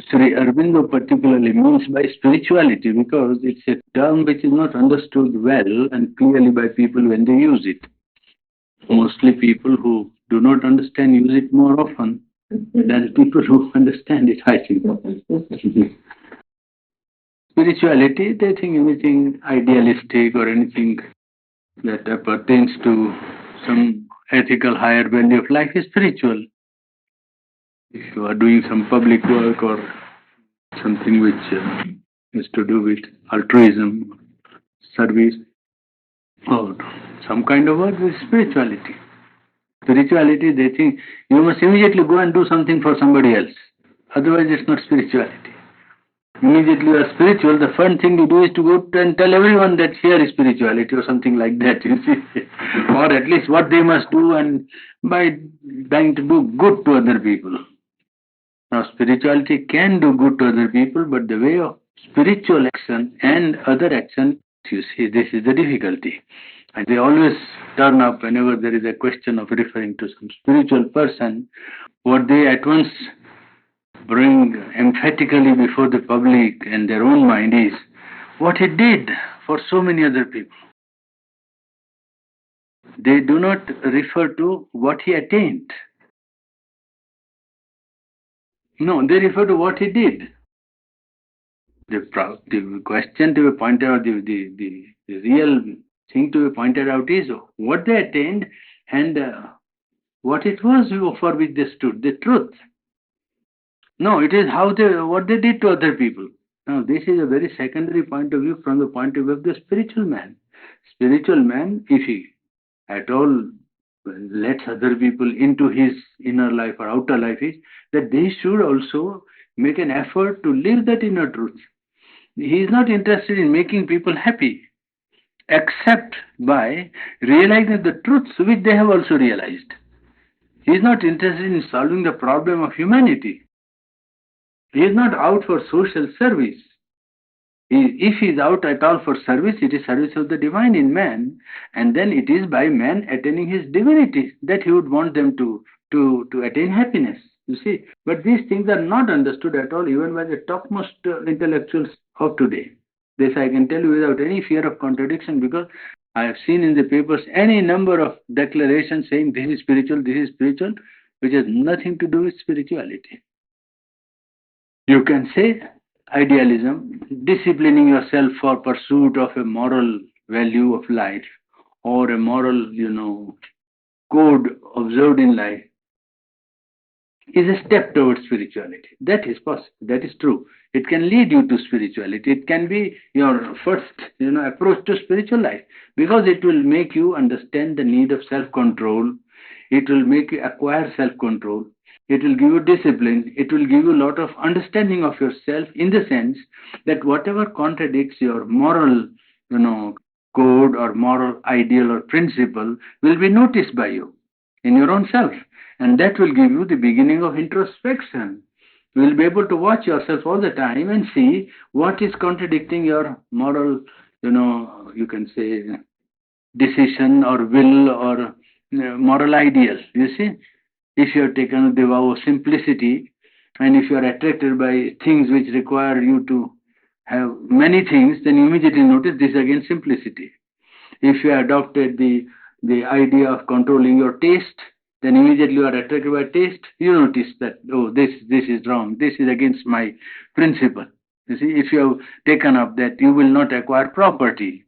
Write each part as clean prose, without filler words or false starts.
Sri Aurobindo particularly means by spirituality because it's a term which is not understood well and clearly by people when they use it. Mostly people who do not understand use it more often than people who understand it, I think. Spirituality, they think anything idealistic or anything that pertains to some ethical higher value of life is spiritual. If you are doing some public work or something which is to do with altruism, service, or some kind of work with spirituality. Spirituality, they think you must immediately go and do something for somebody else. Otherwise, it's not spirituality. Immediately you are spiritual, the first thing you do is to go and tell everyone that here is spirituality or something like that, you see. Or at least what they must do and by trying to do good to other people. Now, spirituality can do good to other people, but the way of spiritual action and other action, you see, this is the difficulty. And they always turn up whenever there is a question of referring to some spiritual person. What they at once bring emphatically before the public and their own mind is what he did for so many other people. They do not refer to what he attained. No, they refer to what he did. The question to be pointed out, the real thing to be pointed out is what they attained and what it was for which they stood, the truth. No, it is how they, what they did to other people. Now, this is a very secondary point of view from the point of view of the spiritual man. Spiritual man, if he at all lets other people into his inner life or outer life, is that they should also make an effort to live that inner truth. He is not interested in making people happy, except by realizing the truths which they have also realized. He is not interested in solving the problem of humanity. He is not out for social service. If he is out at all for service, it is service of the divine in man, and then it is by man attaining his divinity that he would want them to attain happiness. You see, but these things are not understood at all, even by the topmost intellectuals of today. This I can tell you without any fear of contradiction, because I have seen in the papers any number of declarations saying this is spiritual, which has nothing to do with spirituality. You can say idealism, disciplining yourself for pursuit of a moral value of life or a moral, code observed in life is a step towards spirituality. That is possible. That is true. It can lead you to spirituality. It can be your first, approach to spiritual life, because it will make you understand the need of self-control. It will make you acquire self-control. It will give you discipline. It will give you a lot of understanding of yourself, in the sense that whatever contradicts your moral, code or moral ideal or principle will be noticed by you in your own self. And that will give you the beginning of introspection. You will be able to watch yourself all the time and see what is contradicting your moral, you can say, decision or will or moral ideal. You see, if you have taken the vow of simplicity, and if you are attracted by things which require you to have many things, then you immediately notice this is again simplicity. If you adopted the idea of controlling your taste, then immediately you are attracted by taste. You notice that, oh, this is wrong. This is against my principle. You see, if you have taken up that you will not acquire property,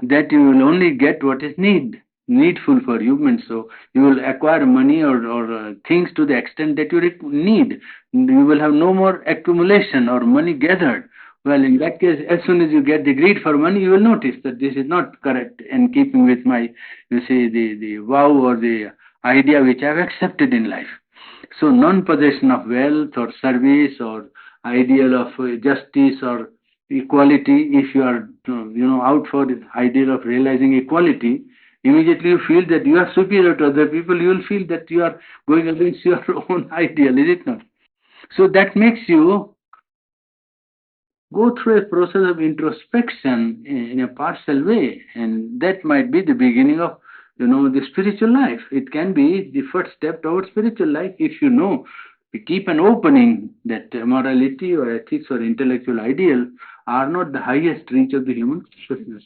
that you will only get what is needful for you, and so you will acquire money or things to the extent that you need. You will have no more accumulation or money gathered. Well, in that case, as soon as you get the greed for money, you will notice that this is not correct in keeping with my, the vow or the idea which I have accepted in life. So, non-possession of wealth or service or ideal of justice or equality, if you are, out for the ideal of realizing equality, immediately you feel that you are superior to other people. You will feel that you are going against your own ideal, is it not? So that makes you go through a process of introspection in a partial way, and that might be the beginning of the spiritual life. It can be the first step towards spiritual life if you know We keep an opening that morality or ethics or intellectual ideal are not the highest reach of the human consciousness.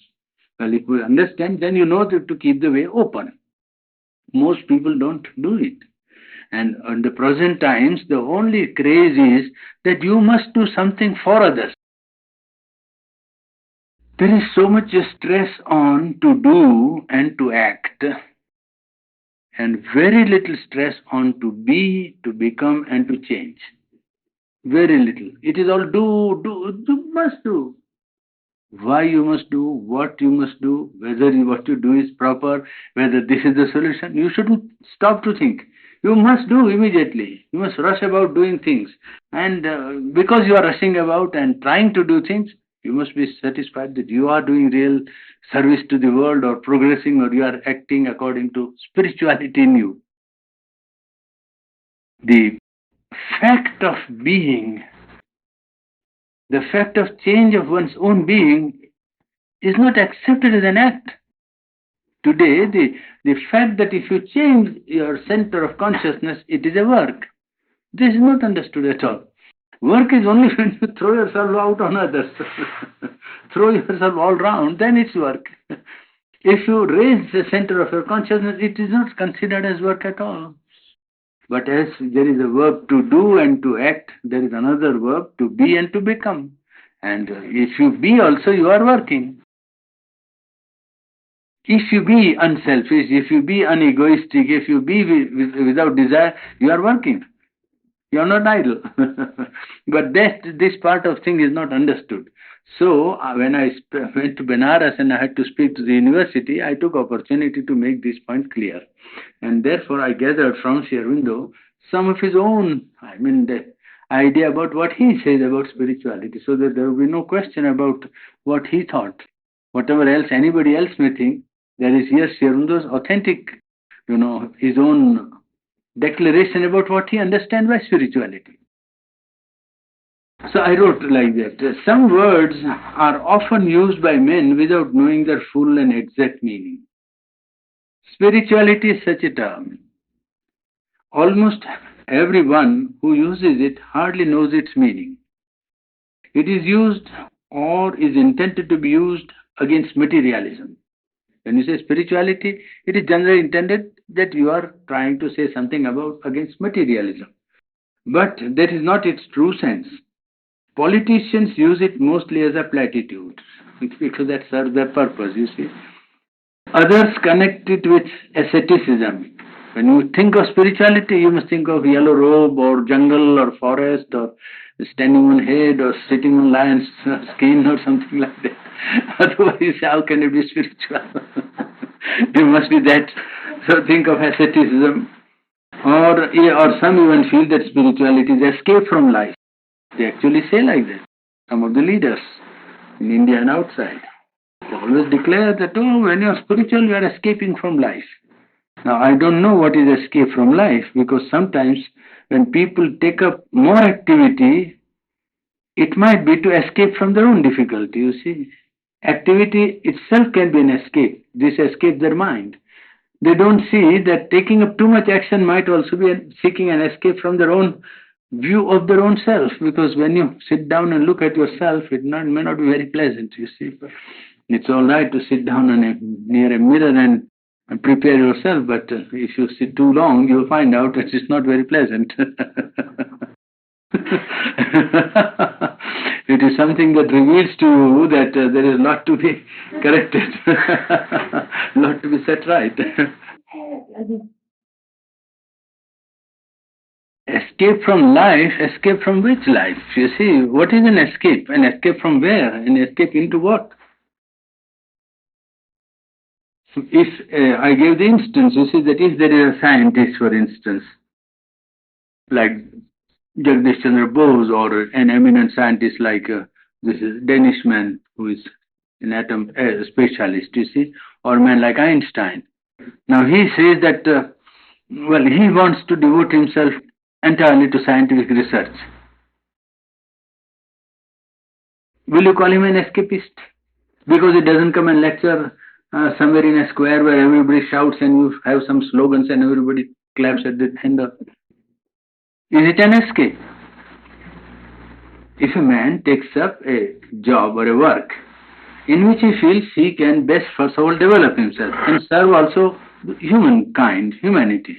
Well, if we understand, then you know that to keep the way open. Most people don't do it. And in the present times, the only craze is that you must do something for others. There is so much stress on to do and to act, and very little stress on to be, to become, and to change. Very little. It is all do, must do. Why you must do, what you must do, whether what you do is proper, whether this is the solution. You shouldn't stop to think. You must do immediately. You must rush about doing things. And because you are rushing about and trying to do things, you must be satisfied that you are doing real service to the world or progressing or you are acting according to spirituality in you. The fact of being, the fact of change of one's own being is not accepted as an act. Today, the fact that if you change your center of consciousness, it is a work. This is not understood at all. Work is only when you throw yourself out on others, throw yourself all round, then it's work. If you raise the center of your consciousness, it is not considered as work at all. But as there is a verb to do and to act, there is another verb to be and to become. And if you be also, you are working. If you be unselfish, if you be unegoistic, if you be without desire, you are working. You are not idle. But this part of thing is not understood. So when I went to Benares and I had to speak to the university, I took opportunity to make this point clear. And therefore I gathered from Sri Aurobindo some of his own, the idea about what he says about spirituality, so that there will be no question about what he thought. Whatever else anybody else may think, there is here Sri Aurobindo's authentic, his own declaration about what he understands by spirituality. So I wrote like that. Some words are often used by men without knowing their full and exact meaning. Spirituality is such a term. Almost everyone who uses it hardly knows its meaning. It is used or is intended to be used against materialism. When you say spirituality, it is generally intended that you are trying to say something against materialism. But that is not its true sense. Politicians use it mostly as a platitude because that serves their purpose, you see. Others connect it with asceticism. When you think of spirituality, you must think of yellow robe or jungle or forest or standing on head or sitting on lion's skin or something like that. Otherwise, how can it be spiritual? There must be that. So think of asceticism. Or some even feel that spirituality is escape from life. They actually say like that. Some of the leaders in India and outside. They always declare that, when you are spiritual, you are escaping from life. Now, I don't know what is escape from life, because sometimes when people take up more activity, it might be to escape from their own difficulty, you see. Activity itself can be an escape. This escapes their mind. They don't see that taking up too much action might also be seeking an escape from their own view of their own self, because when you sit down and look at yourself, it may not be very pleasant, you see. It's all right to sit down near a mirror and prepare yourself, but if you sit too long, you'll find out that it's not very pleasant. It is something that reveals to you that there is a lot to be corrected, a lot to be set right. Escape from life, escape from which life? You see, what is an escape? An escape from where? An escape into what? If I gave the instance, you see, that if there is a scientist, for instance, like Jagdish Chandra Bose, or an eminent scientist like this is Danish man who is an atom specialist, you see, or a man like Einstein. Now he says that, he wants to devote himself entirely to scientific research. Will you call him an escapist? Because he doesn't come and lecture somewhere in a square where everybody shouts and you have some slogans and everybody claps at the end of it. Is it an escape? If a man takes up a job or a work in which he feels he can best first of all develop himself and serve also humankind, humanity,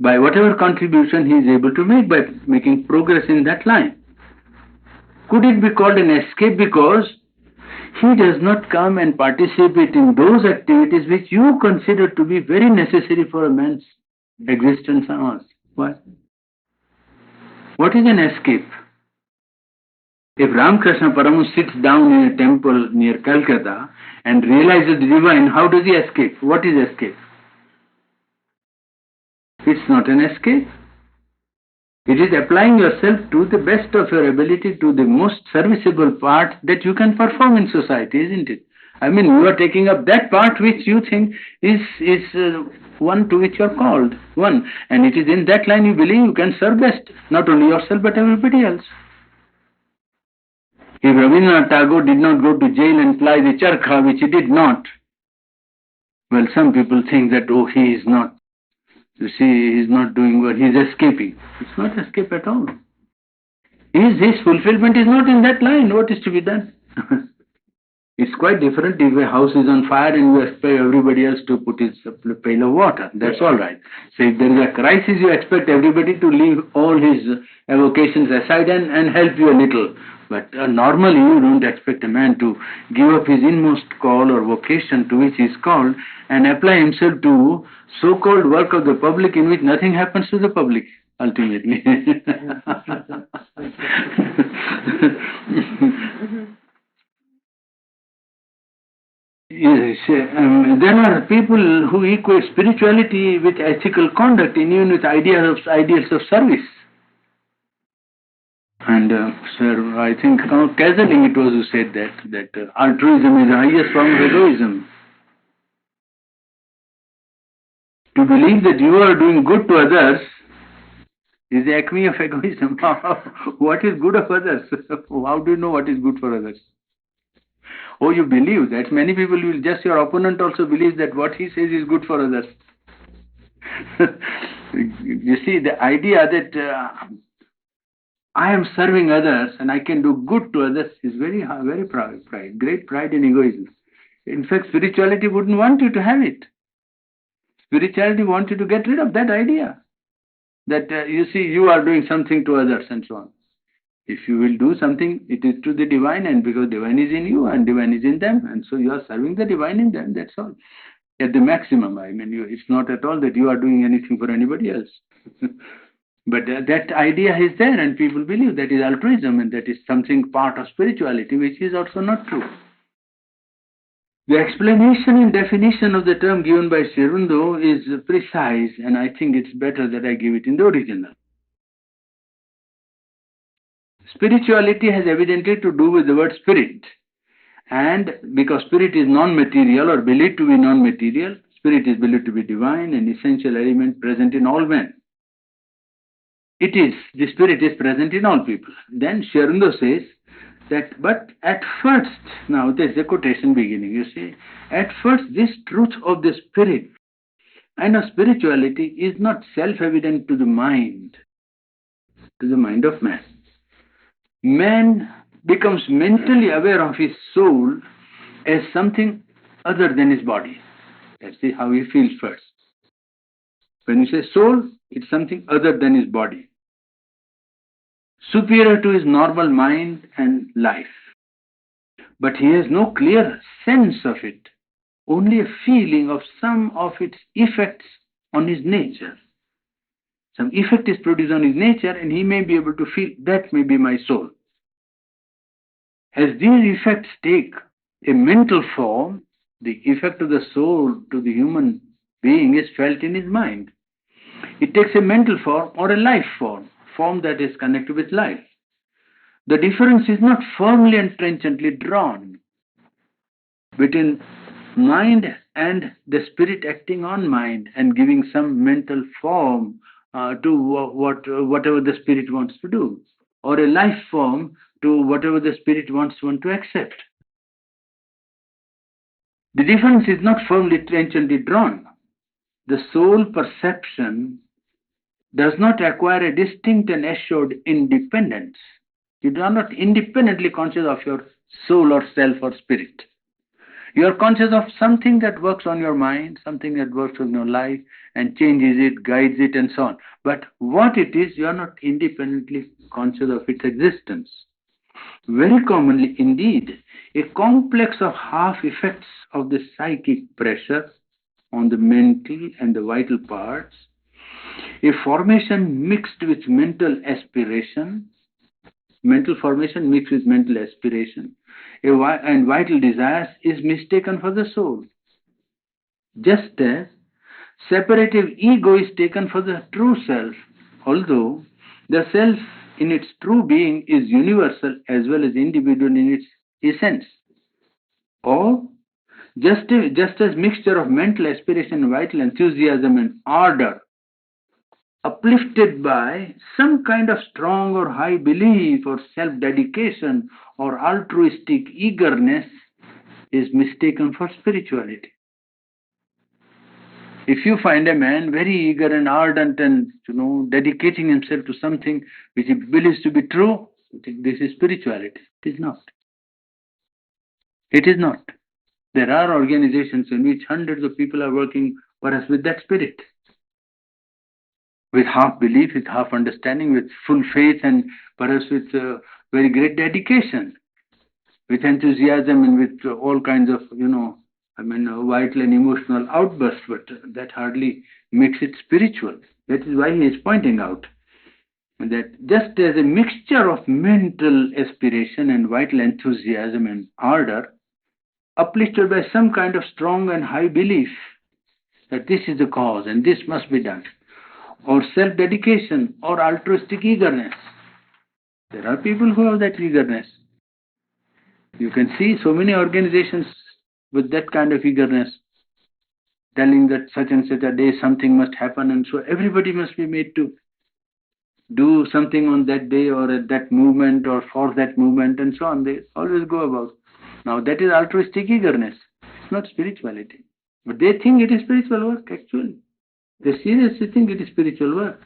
by whatever contribution he is able to make by making progress in that line. Could it be called an escape because he does not come and participate in those activities which you consider to be very necessary for a man's existence on earth? Why? What is an escape? If Ramakrishna Paramus sits down in a temple near Calcutta and realizes the divine, how does he escape? What is escape? It's not an escape. It is applying yourself to the best of your ability to the most serviceable part that you can perform in society, isn't it? I mean, you are taking up that part which you think is one to which you are called, one. And it is in that line you believe you can serve best, not only yourself but everybody else. If Rabindranath Tagore did not go to jail and ply the charkha, which he did not, well, some people think that, oh, he is not, you see, he is not doing what, he is escaping. It's not escape at all. His fulfillment is not in that line. What is to be done? It's quite different if a house is on fire and you expect everybody else to put his pail of water. That's all right. So if there is a crisis, you expect everybody to leave all his avocations aside and help you a little. But normally you don't expect a man to give up his inmost call or vocation to which he is called and apply himself to so-called work of the public in which nothing happens to the public ultimately. Yes, there are people who equate spirituality with ethical conduct and even with ideals of service. And sir, I think Kaiserling it was who said that altruism is the highest form of egoism. To believe that you are doing good to others is the acme of egoism. What is good of others? How do you know what is good for others? Oh, you believe that. Many people will, just your opponent also believes that what he says is good for others. You see, the idea that I am serving others and I can do good to others is very pride, great pride and egoism. In fact, spirituality wouldn't want you to have it. Spirituality wants you to get rid of that idea that you see, you are doing something to others and so on. If you will do something, it is to the divine, and because divine is in you and divine is in them, and so you are serving the divine in them, that's all. At the maximum, I mean, it's not at all that you are doing anything for anybody else. But that idea is there, and people believe that is altruism, and that is something part of spirituality, which is also not true. The explanation and definition of the term given by Sri Aurobindo is precise, and I think it's better that I give it in the original. Spirituality has evidently to do with the word spirit. And because spirit is non-material or believed to be non-material, spirit is believed to be divine and essential element present in all men. The spirit is present in all people. Then Sri Aurobindo says that, but at first, now there's a quotation beginning, you see, at first this truth of the spirit and of spirituality is not self-evident to the mind of man. Man becomes mentally aware of his soul as something other than his body. That's how he feels first. When you say soul, it's something other than his body, superior to his normal mind and life. But he has no clear sense of it, only a feeling of some of its effects on his nature. Some effect is produced on his nature, and he may be able to feel that may be my soul. As these effects take a mental form, the effect of the soul to the human being is felt in his mind. It takes a mental form or a life form that is connected with life. The difference is not firmly and trenchantly drawn between mind and the spirit acting on mind and giving some mental form to whatever the spirit wants to do, or a life form to whatever the spirit wants one to accept. The difference is not firmly trenchantly drawn. The soul perception does not acquire a distinct and assured independence. You are not independently conscious of your soul or self or spirit. You are conscious of something that works on your mind, something that works on your life and changes it, guides it, and so on. But what it is, you are not independently conscious of its existence. Very commonly, indeed, a complex of half effects of the psychic pressure on the mental and the vital parts, a formation mixed with mental formation mixed with mental aspiration, and vital desires is mistaken for the soul. Just as separative ego is taken for the true self, although the self in its true being is universal as well as individual in its essence. Or just as mixture of mental aspiration, vital enthusiasm and ardor uplifted by some kind of strong or high belief or self-dedication or altruistic eagerness is mistaken for spirituality. If you find a man very eager and ardent and dedicating himself to something which he believes to be true, you think this is spirituality. It is not. It is not. There are organizations in which hundreds of people are working perhaps with that spirit, with half belief, with half understanding, with full faith, and perhaps with very great dedication, with enthusiasm, and with all kinds of, vital and emotional outbursts, but that hardly makes it spiritual. That is why he is pointing out that just as a mixture of mental aspiration and vital enthusiasm and ardor, uplifted by some kind of strong and high belief that this is the cause and this must be done, or self dedication or altruistic eagerness. There are people who have that eagerness. You can see so many organizations with that kind of eagerness, telling that such and such a day something must happen, and so everybody must be made to do something on that day or at that movement or for that movement, and so on. They always go about. Now, that is altruistic eagerness. It's not spirituality. But they think it is spiritual work, actually. They seriously think it is spiritual work.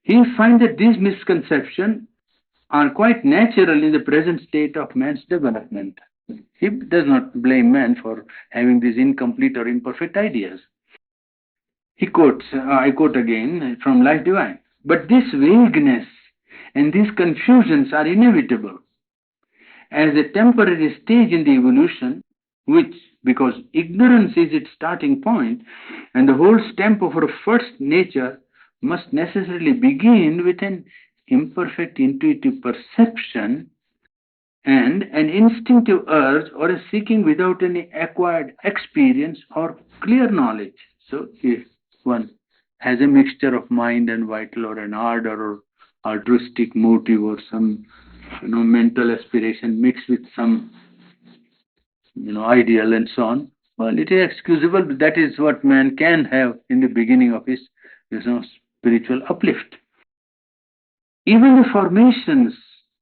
He finds that these misconceptions are quite natural in the present state of man's development. He does not blame man for having these incomplete or imperfect ideas. He quotes, I quote again from Life Divine, but this vagueness and these confusions are inevitable as a temporary stage in the evolution, which, because ignorance is its starting point, and the whole stamp of our first nature must necessarily begin with an imperfect intuitive perception and an instinctive urge or a seeking without any acquired experience or clear knowledge. So if one has a mixture of mind and vital or an ardor or altruistic motive or some mental aspiration mixed with some ideal and so on, well, it is excusable. That is what man can have in the beginning of his spiritual uplift. Even the formations,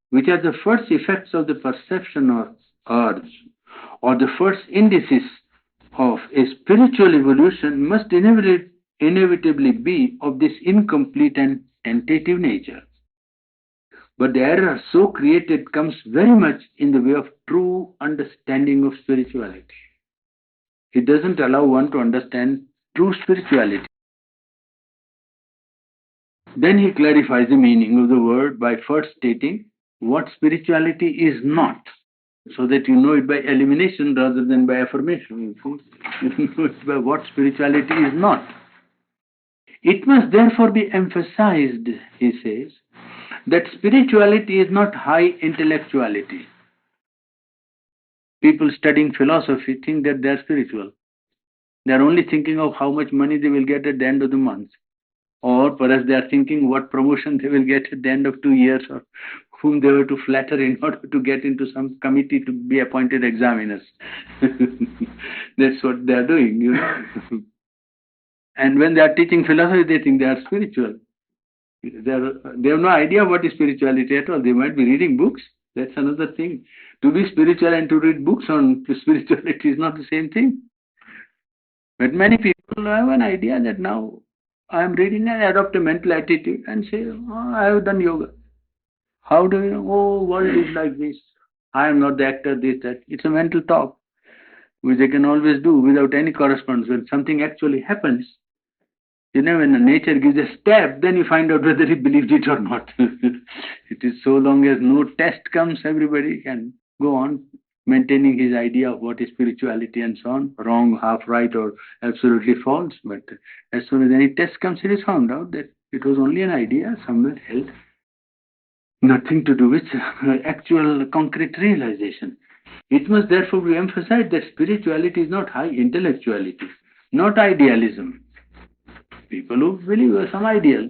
which are the first effects of the perception or urge, or the first indices of a spiritual evolution, must inevitably be of this incomplete and tentative nature. But the error so created comes very much in the way of true understanding of spirituality. It doesn't allow one to understand true spirituality. Then he clarifies the meaning of the word by first stating what spirituality is not, so that you know it by elimination rather than by affirmation. You know it by what spirituality is not. It must therefore be emphasized, he says, that spirituality is not high intellectuality. People studying philosophy think that they are spiritual. They are only thinking of how much money they will get at the end of the month. Or perhaps they are thinking what promotion they will get at the end of 2 years, or whom they were to flatter in order to get into some committee to be appointed examiners. That's what they are doing, And when they are teaching philosophy, they think they are spiritual. They have no idea what is spirituality at all. They might be reading books. That's another thing. To be spiritual and to read books on spirituality is not the same thing. But many people have an idea that now I am reading and adopt a mental attitude and say, oh, I have done yoga. How do you know? Oh, world is like this. I am not the actor, this, that. It's a mental talk, which they can always do without any correspondence. When something actually happens, when the nature gives a step, then you find out whether he believed it or not. It is so long as no test comes, everybody can go on maintaining his idea of what is spirituality and so on, wrong, half right, or absolutely false. But as soon as any test comes, it is found out that it was only an idea somewhere held, nothing to do with actual concrete realization. It must therefore be emphasized that spirituality is not high intellectuality, not idealism. People who believe in some ideal,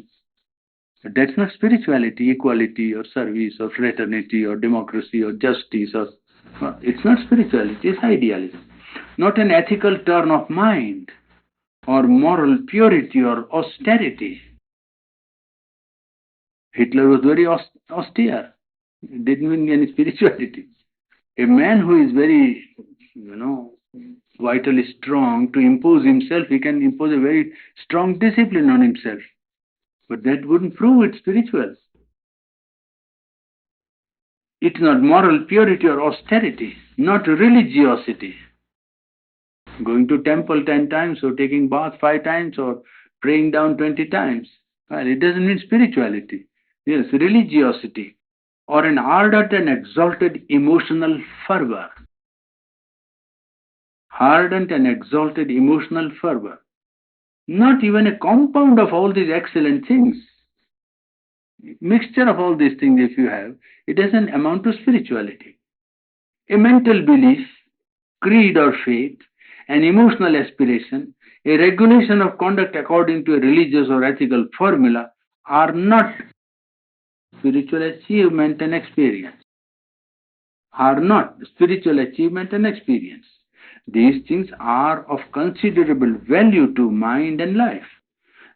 but that's not spirituality, equality or service or fraternity or democracy or justice or it's not spirituality, it's idealism. Not an ethical turn of mind or moral purity or austerity. Hitler was very austere. Didn't mean any spirituality. A man who is very, vitally strong to impose himself, he can impose a very strong discipline on himself. But that wouldn't prove it spiritual. It's not moral purity or austerity, not religiosity. Going to temple 10 times or taking bath 5 times or praying down 20 times. Well, it doesn't mean spirituality. Yes, religiosity or an ardent and exalted emotional fervor. Ardent and exalted emotional fervor. Not even a compound of all these excellent things. Mixture of all these things, if you have, it doesn't amount to spirituality. A mental belief, creed or faith, an emotional aspiration, a regulation of conduct according to a religious or ethical formula are not spiritual achievement and experience. Are not spiritual achievement and experience. These things are of considerable value to mind and life.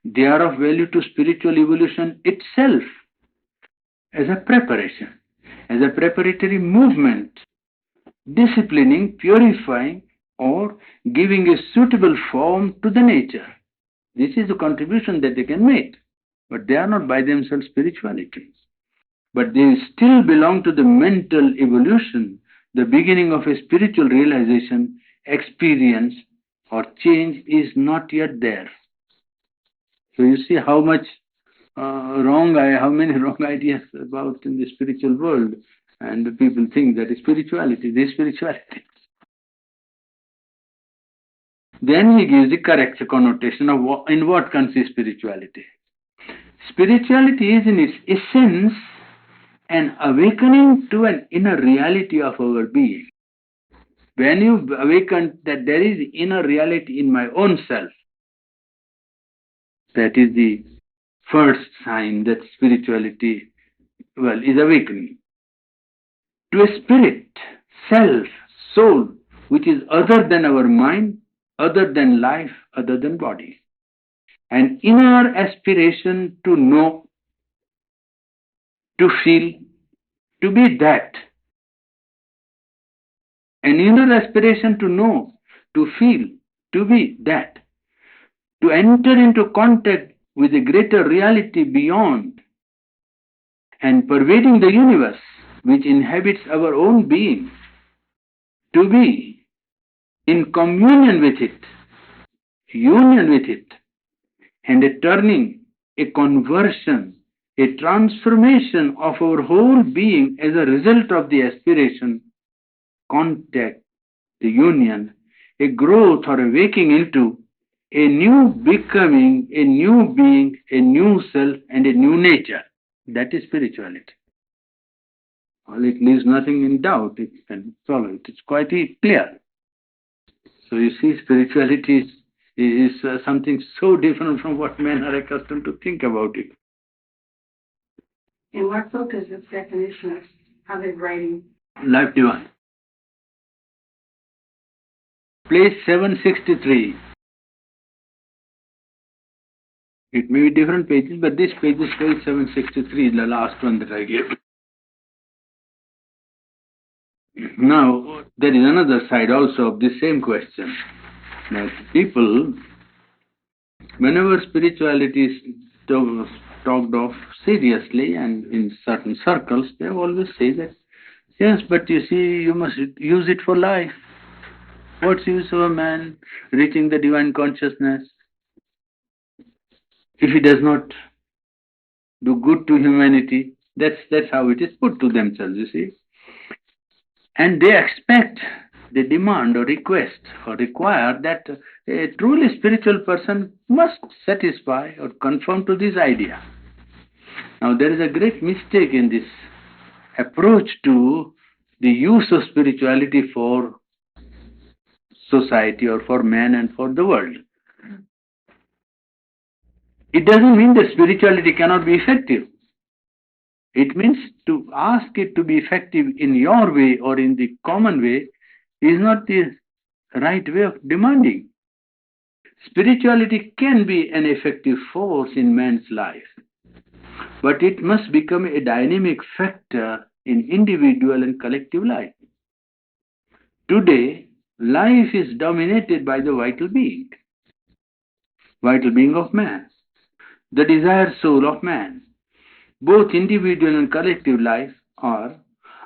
They are of value to spiritual evolution itself as a preparation, as a preparatory movement, disciplining, purifying, or giving a suitable form to the nature. This is the contribution that they can make, but they are not by themselves spirituality. But they still belong to the mental evolution, the beginning of a spiritual realization, experience, or change is not yet there. So you see how much how many wrong ideas about in the spiritual world, and the people think that is spirituality. This is spirituality. Then he gives the correct connotation of in what consists spirituality. Spirituality is in its essence an awakening to an inner reality of our being. When you awaken that there is inner reality in my own self, that is the first sign that spirituality, is awakening. To a spirit, self, soul, which is other than our mind, other than life, other than body. An inner aspiration to know, to feel, to be that. An inner aspiration to know, to feel, to be that. To enter into contact with a greater reality beyond and pervading the universe, which inhabits our own being. To be in communion with it, union with it, and a turning, a conversion, a transformation of our whole being as a result of the aspiration, contact, the union, a growth or a waking into a new becoming, a new being, a new self, and a new nature. That is spirituality. Well, it leaves nothing in doubt. It can follow it. It's quite clear. So you see, spirituality is something so different from what men are accustomed to think about it. And what book is this definition of his writing? Life Divine. Page 763. It may be different pages, but this page is page 763, the last one that I gave. Now, there is another side also of this same question, that people Whenever spirituality is talked of seriously and in certain circles, they always say that, yes, but you see, you must use it for life. What's use of a man reaching the divine consciousness if he does not do good to humanity? That's how it is put to themselves, you see. And they expect, they demand or request or require that a truly spiritual person must satisfy or conform to this idea. Now, there is a great mistake in this approach to the use of spirituality for society or for man and for the world. It doesn't mean that spirituality cannot be effective. It means to ask it to be effective in your way or in the common way is not the right way of demanding. Spirituality can be an effective force in man's life, but it must become a dynamic factor in individual and collective life. Today, life is dominated by the vital being of man, the desired soul of man. Both individual and collective life are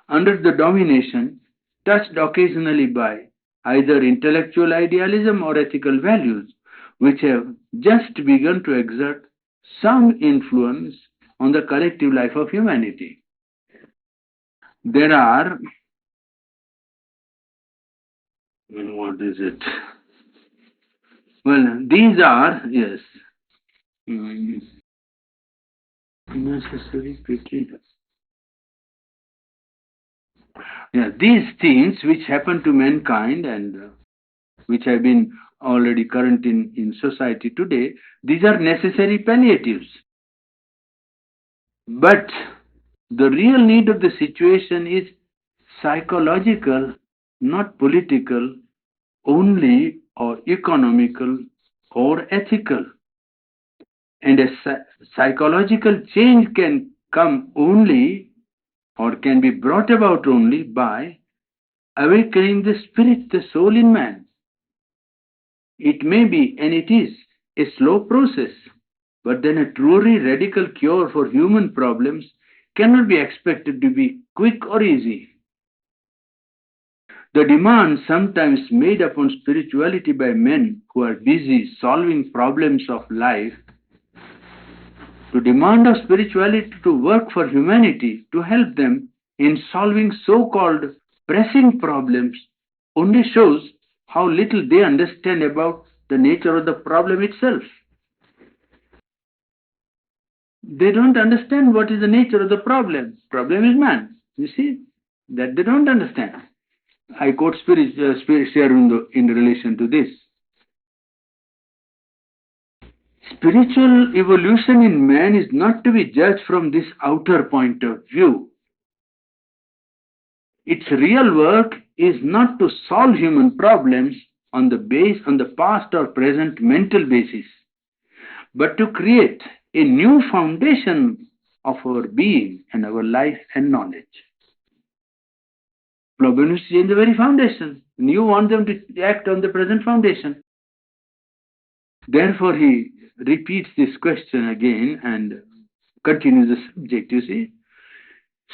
under the domination, touched occasionally by either intellectual idealism or ethical values, which have just begun to exert some influence on the collective life of humanity. There are, what is it? Well, these are, yes, mm, necessary quickly. Yeah, these things which happen to mankind and which have been already current in society today, these are necessary palliatives. But the real need of the situation is psychological, not political, only or economical or ethical. And a psychological change can come only or can be brought about only by awakening the spirit, the soul in man. It may be, and it is, a slow process, but then a truly radical cure for human problems cannot be expected to be quick or easy. The demand sometimes made upon spirituality by men who are busy solving problems of life, to demand of spirituality to work for humanity, to help them in solving so called pressing problems, only shows how little they understand about the nature of the problem itself. They don't understand what is the nature of the problem. Problem is man. You see, that they don't understand. I quote Spirit Sri Aurobindo in relation to this. Spiritual evolution in man is not to be judged from this outer point of view. Its real work is not to solve human problems on the past or present mental basis, but to create a new foundation of our being and our life and knowledge. Problem is to change the very foundation. And you want them to act on the present foundation. Therefore, he repeats this question again and continues the subject. You see,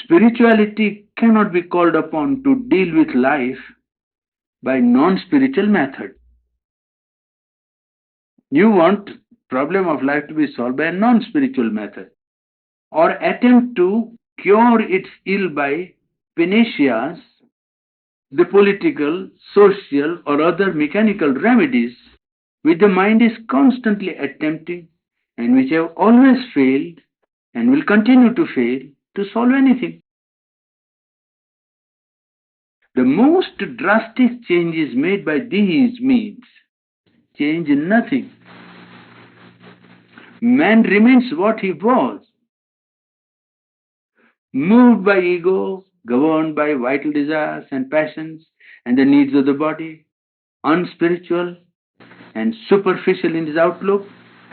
spirituality cannot be called upon to deal with life by non-spiritual method. You want problem of life to be solved by a non-spiritual method, or attempt to cure its ill by panaceas, the political, social, or other mechanical remedies which the mind is constantly attempting and which have always failed and will continue to fail to solve anything. The most drastic changes made by these means change in nothing. Man remains what he was, moved by ego, governed by vital desires and passions and the needs of the body, unspiritual and superficial in his outlook,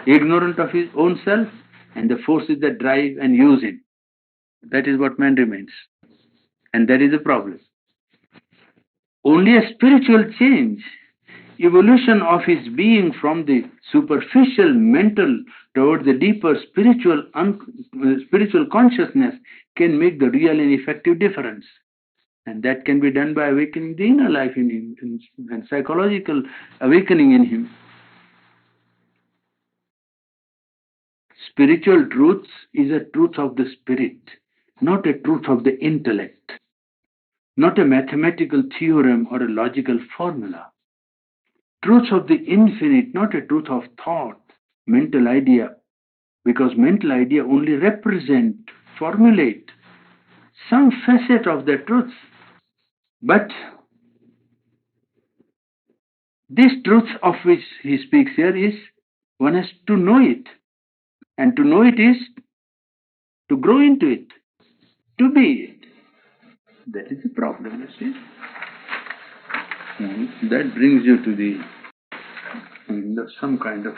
ignorant of his own self and the forces that drive and use him. That is what man remains. And that is the problem. Only a spiritual change evolution of his being from the superficial mental toward the deeper spiritual consciousness can make the real and effective difference. And that can be done by awakening the inner life in him and psychological awakening in him. Spiritual truths is a truth of the spirit, not a truth of the intellect, not a mathematical theorem or a logical formula. Truths of the infinite, not a truth of thought, mental idea, because mental idea only represent, formulate some facet of the truth. But this truth of which he speaks here is one has to know it. And to know it is to grow into it, to be it. That is the problem, you see. That brings you to some kind of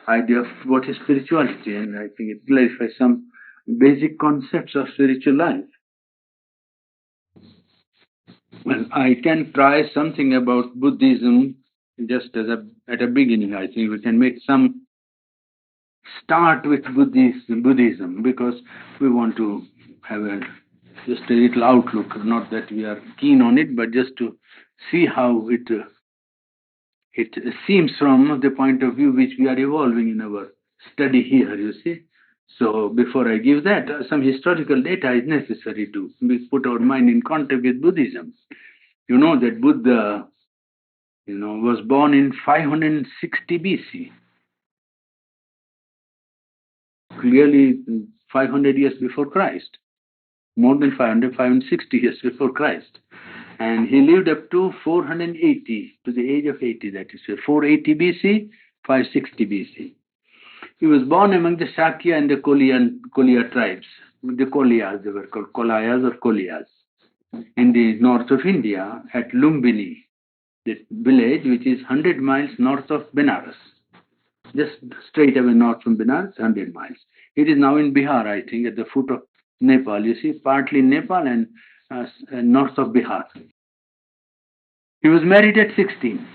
idea of what is spirituality, and I think it clarifies some basic concepts of spiritual life. Well, I can try something about Buddhism just at a beginning. I think we can make some start with Buddhism because we want to have just a little outlook. Not that we are keen on it, but just to see how it seems from the point of view which we are evolving in our study here. You see. So before I give that, some historical data is necessary to put our mind in contact with Buddhism. You know that Buddha, was born in 560 BC. Clearly 500 years before Christ. More than 500, 560 years before Christ. And he lived up to 480, to the age of 80, that is 480 BC, 560 BC. He was born among the Shakya and the Koliya tribes. The Koliyas, they were called Kolayas or Koliyas. In the north of India, at Lumbini, the village which is 100 miles north of Benares. Just straight away north from Benares, 100 miles. It is now in Bihar, I think, at the foot of Nepal. You see, partly Nepal and north of Bihar. He was married at 16.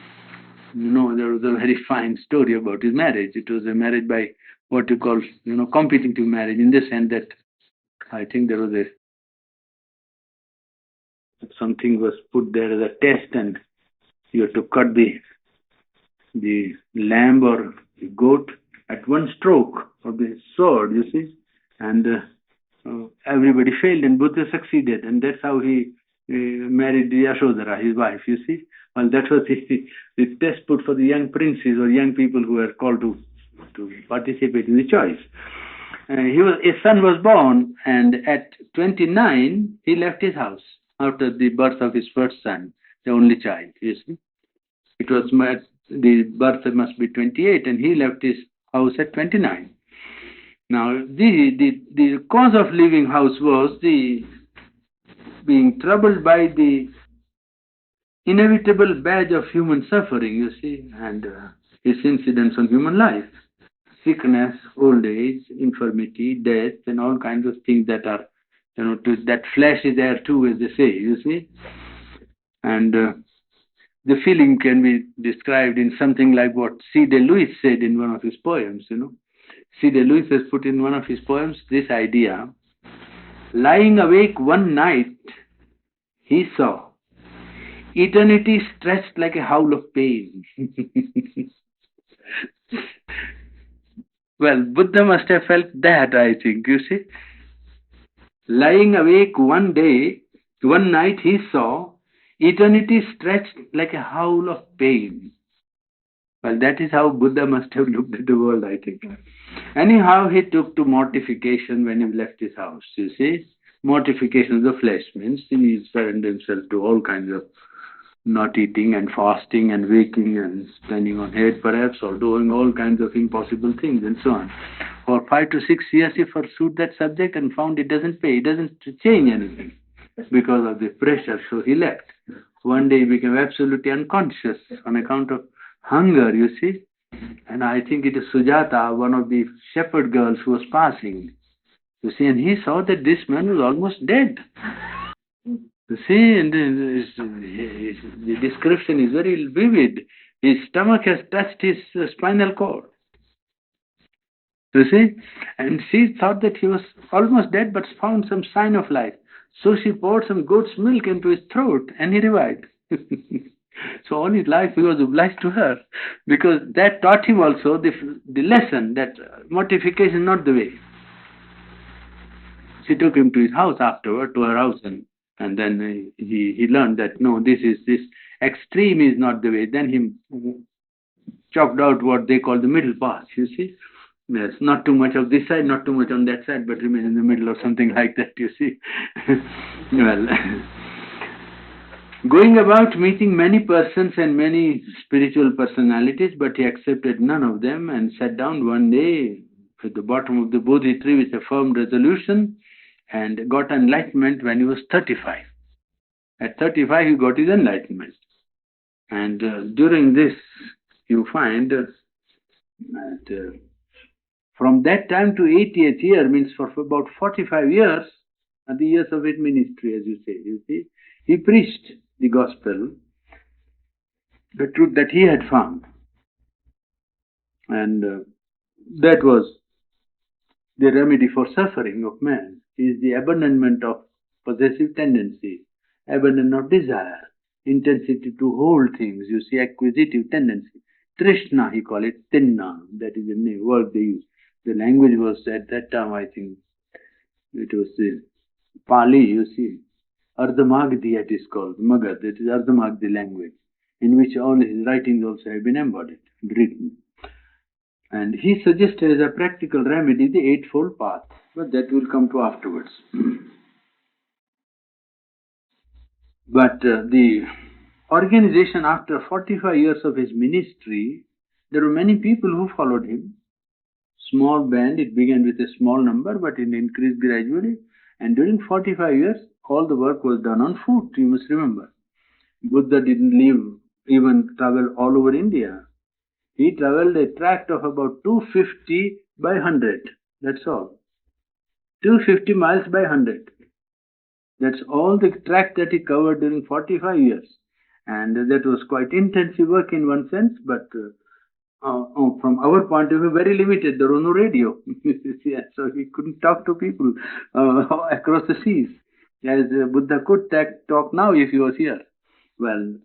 There was a very fine story about his marriage. It was a marriage by what you call, competitive marriage, in the sense that I think there was something was put there as a test, and you had to cut the lamb or the goat at one stroke of the sword, you see, and everybody failed and Buddha succeeded, and that's how he married Yashodhara, his wife, you see. Well, that was the test put for the young princes or young people who were called to participate in the choice. His son was born, and at 29, he left his house after the birth of his first son, the only child, you see. It was the birth must be 28, and he left his house at 29. Now, the cause of leaving house was the being troubled by the inevitable badge of human suffering, you see, and its incidence on human life. Sickness, old age, infirmity, death, and all kinds of things that are, that flesh is there too, as they say, you see. And the feeling can be described in something like what C.D. Lewis said in one of his poems, C.D. Lewis has put in one of his poems this idea: lying awake one night, he saw eternity stretched like a howl of pain. Well, Buddha must have felt that, I think, you see. Lying awake one night, he saw eternity stretched like a howl of pain. Well, that is how Buddha must have looked at the world, I think. Anyhow, he took to mortification when he left his house, you see. Mortification of the flesh means he surrendered himself to all kinds of not eating and fasting and waking and standing on head perhaps, or doing all kinds of impossible things and so on. For 5 to 6 years he pursued that subject and found it doesn't pay, it doesn't change anything because of the pressure, so he left. One day he became absolutely unconscious on account of hunger, you see. And I think it is Sujata, one of the shepherd girls who was passing, you see, and he saw that this man was almost dead. You see, and the description is very vivid. His stomach has touched his spinal cord. You see? And she thought that he was almost dead but found some sign of life. So she poured some goat's milk into his throat and he revived. So all his life he was obliged to her because that taught him also the lesson that mortification is not the way. She took him to his house afterward, to her house, and then he learned that no, this extreme is not the way. Then he chalked out what they call the middle path, you see. Yes, not too much of this side, not too much on that side, but remain in the middle or something like that, you see. Well, going about meeting many persons and many spiritual personalities, but he accepted none of them and sat down one day at the bottom of the Bodhi tree with a firm resolution and got enlightenment when he was 35. At 35, he got his enlightenment. And during this, you find that from that time to 80th year, means for about 45 years, the years of his ministry, as you say, you see, he preached the gospel, the truth that he had found. And that was the remedy for suffering of man, is the abandonment of possessive tendency, abandon of desire, intensity to hold things, you see, acquisitive tendency. Trishna, he called it, Tinna, that is the name, word they use. The language was at that time, I think, it was Pali, you see. Ardhamagdi it is called, Magad, that is Ardhamagdi language, in which all his writings also have been embodied, written. And he suggested as a practical remedy the Eightfold Path, but that will come to afterwards. But the organization, after 45 years of his ministry, there were many people who followed him. Small band, it began with a small number, but it increased gradually. And during 45 years, all the work was done on foot, you must remember. Buddha didn't even travel all over India. He traveled a tract of about 250 by 100. That's all. 250 miles by 100. That's all the tract that he covered during 45 years. And that was quite intensive work in one sense, but from our point of view, very limited. There was no radio. So he couldn't talk to people across the seas. As Buddha could talk now if he was here. Well,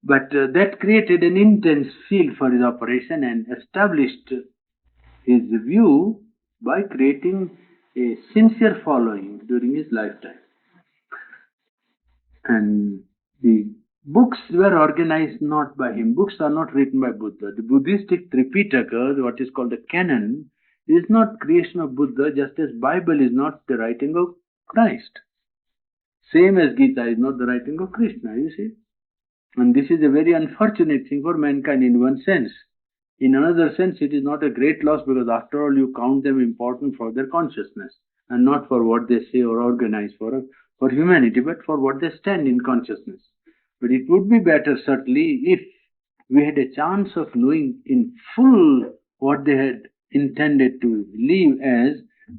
but that created an intense field for his operation and established his view by creating a sincere following during his lifetime. And the books were organized not by him. Books are not written by Buddha. The Buddhistic Tripitaka, what is called the canon, is not creation of Buddha, just as Bible is not the writing of Christ. Same as Gita is not the writing of Krishna, you see. And this is a very unfortunate thing for mankind in one sense. In another sense, it is not a great loss because after all, you count them important for their consciousness and not for what they say or organize for humanity, but for what they stand in consciousness. But it would be better, certainly, if we had a chance of knowing in full what they had intended to leave as